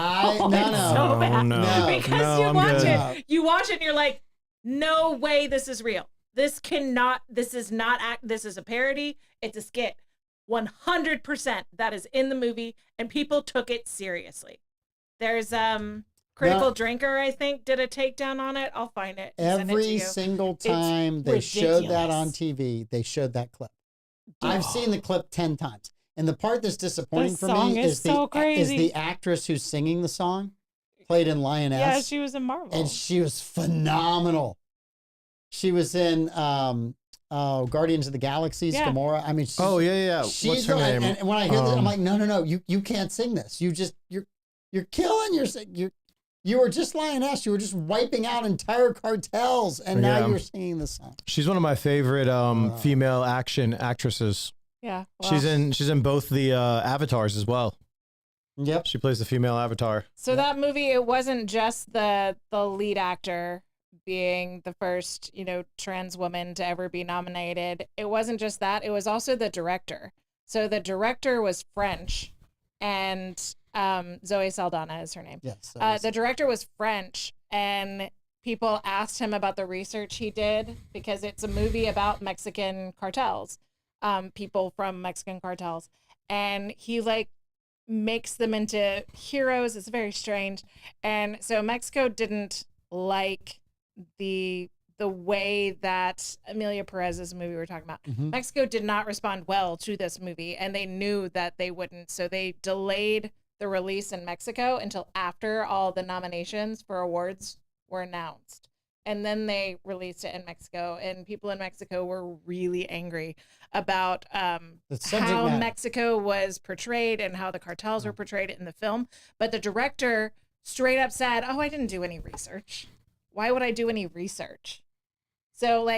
bad. Because you watch it, and you're like, no way, this is real. This is not this is a parody. It's a skit. 100% that is in the movie, and people took it seriously. There's Critical Drinker, I think, did a takedown on it. I'll find it. Every single time they showed that on TV, they showed that clip. I've seen the clip 10 times. And the part that's disappointing for me is the actress who's singing the song played in Lioness. Yeah, she was in Marvel. And she was phenomenal. She was in Guardians of the Galaxy's Gamora. I mean, she's What's her name? And when I hear this, I'm like, no, you can't sing this. You're killing you were just Lioness. You were just wiping out entire cartels, and now you're singing the song. She's one of my favorite female action actresses. Yeah, well. She's in both the Avatars as well. Yep, she plays the female Avatar. So that movie, it wasn't just the lead actor being the first, trans woman to ever be nominated. It wasn't just that. It was also the director. So the director was French, and Zoe Saldana is her name. Yes. The director was French, and people asked him about the research he did because it's a movie about Mexican cartels, people from Mexican cartels, and he makes them into heroes. It's very strange, and so Mexico didn't like the way that Emilia Perez's movie we're talking about. Mm-hmm. Mexico did not respond well to this movie, and they knew that they wouldn't, so they delayed the release in Mexico until after all the nominations for awards were announced. And then they released it in Mexico, and people in Mexico were really angry about how Mexico was portrayed and how the cartels were portrayed in the film. But the director straight up said, I didn't do any research. Why would I do any research? So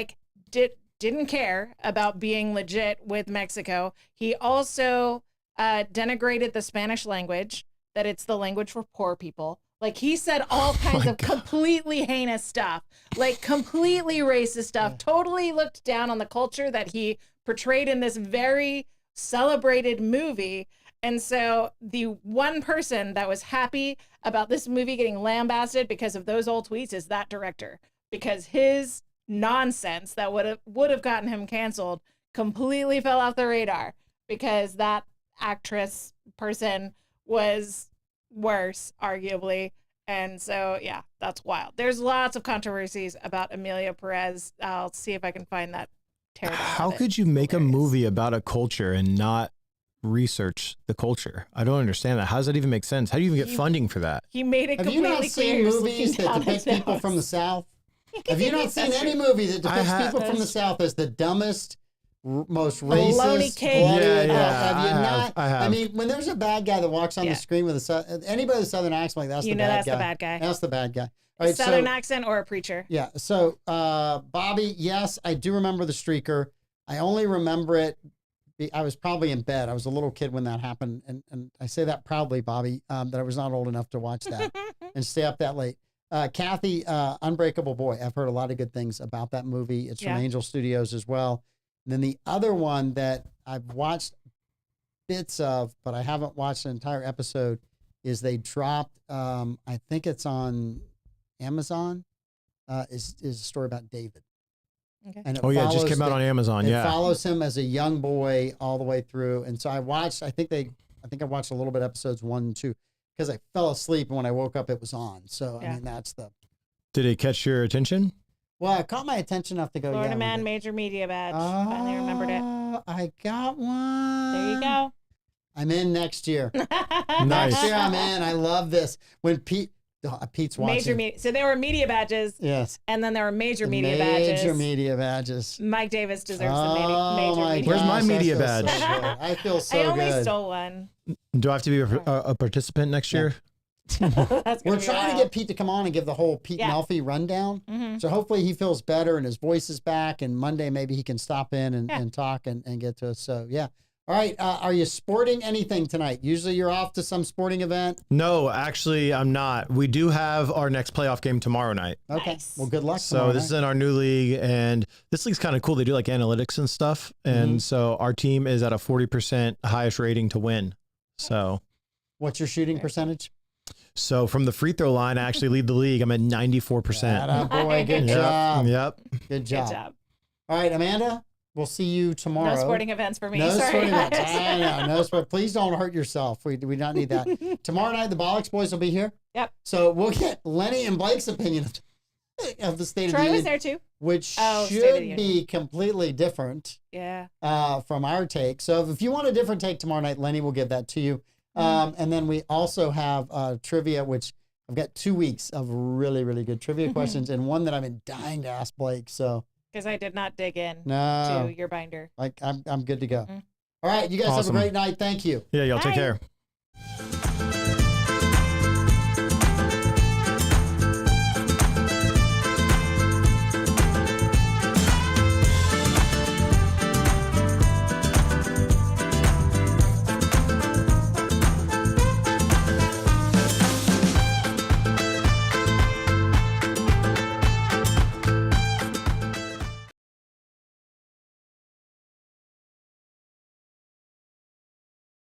didn't care about being legit with Mexico. He also denigrated the Spanish language, that it's the language for poor people. He said all kinds of completely heinous stuff, completely racist stuff, totally looked down on the culture that he portrayed in this very celebrated movie. And so the one person that was happy about this movie getting lambasted because of those old tweets is that director, because his nonsense that would have gotten him canceled completely fell off the radar, because that actress person was worse, arguably. And so, yeah, that's wild. There's lots of controversies about Amelia Perez. I'll see if I can find that teardown. How could you make a movie about a culture and not research the culture? I don't understand that. How does that even make sense? How do you even get funding for that? He made it Have completely you not seen clear. movies that depict people from the South? Have you not seen any movie that depicts people from the South as the dumbest, most racist? Kid. Have you not? I have. I mean, when there's a bad guy that walks on the screen with anybody with a Southern accent, like that's the bad guy. The bad guy. That's the bad guy. All right, Southern accent or a preacher. Yeah. So, Bobby, yes, I do remember the streaker. I only remember it. I was probably in bed. I was a little kid when that happened. And I say that proudly, Bobby, that I was not old enough to watch that and stay up that late. Kathy, Unbreakable Boy. I've heard a lot of good things about that movie. It's from Angel Studios as well. And then the other one that I've watched bits of, but I haven't watched an entire episode, is they dropped, I think it's on Amazon, is a story about David. Okay. And it just came out on Amazon. It follows him as a young boy all the way through. And so I watched, I think I watched a little bit episodes 1 and 2 because I fell asleep and when I woke up it was on. So I mean that's the. Did it catch your attention? Well, it caught my attention enough to go. Florida Man Major Media Badge. Finally remembered it. I got one. There you go. I'm in next year. Nice. Next year I'm in. I love this. When Pete's watching. So there were media badges. Yes. And then there were major media badges. Major media badges. Mike Davis deserves the major media. Where's my media badge? badge? I feel so good. I only stole one. Do I have to be a participant next year? We're trying to get Pete to come on and give the whole Pete Melfi rundown. Mm-hmm. So hopefully he feels better and his voice is back. And Monday maybe he can stop in and talk and get to us. So yeah. All right. Are you sporting anything tonight? Usually you're off to some sporting event. No, actually I'm not. We do have our next playoff game tomorrow night. Okay. Nice. Well, good luck. So this is in our new league, and this league's kind of cool. They do like analytics and stuff. And so our team is at a 40% highest rating to win. So what's your shooting percentage? So from the free throw line, I actually lead the league. I'm at 94%. Boy, good job. Yep. Good job. All right, Amanda, we'll see you tomorrow. No sporting events for me. No Sorry, sporting guys. events. I know. No sport. Please don't hurt yourself. We do not need that. Tomorrow night, the Bollocks boys will be here. Yep. So we'll get Lenny and Blake's opinion of the State of the Troy Union. was there too. Which should be completely different from our take. So if you want a different take tomorrow night, Lenny will give that to you. And then we also have trivia, which I've got 2 weeks of really, really good trivia questions and one that I've been dying to ask Blake. So because I did not dig in to your binder. Like I'm good to go. All right, you guys have a great night. Thank you. Yeah, y'all take Bye. care.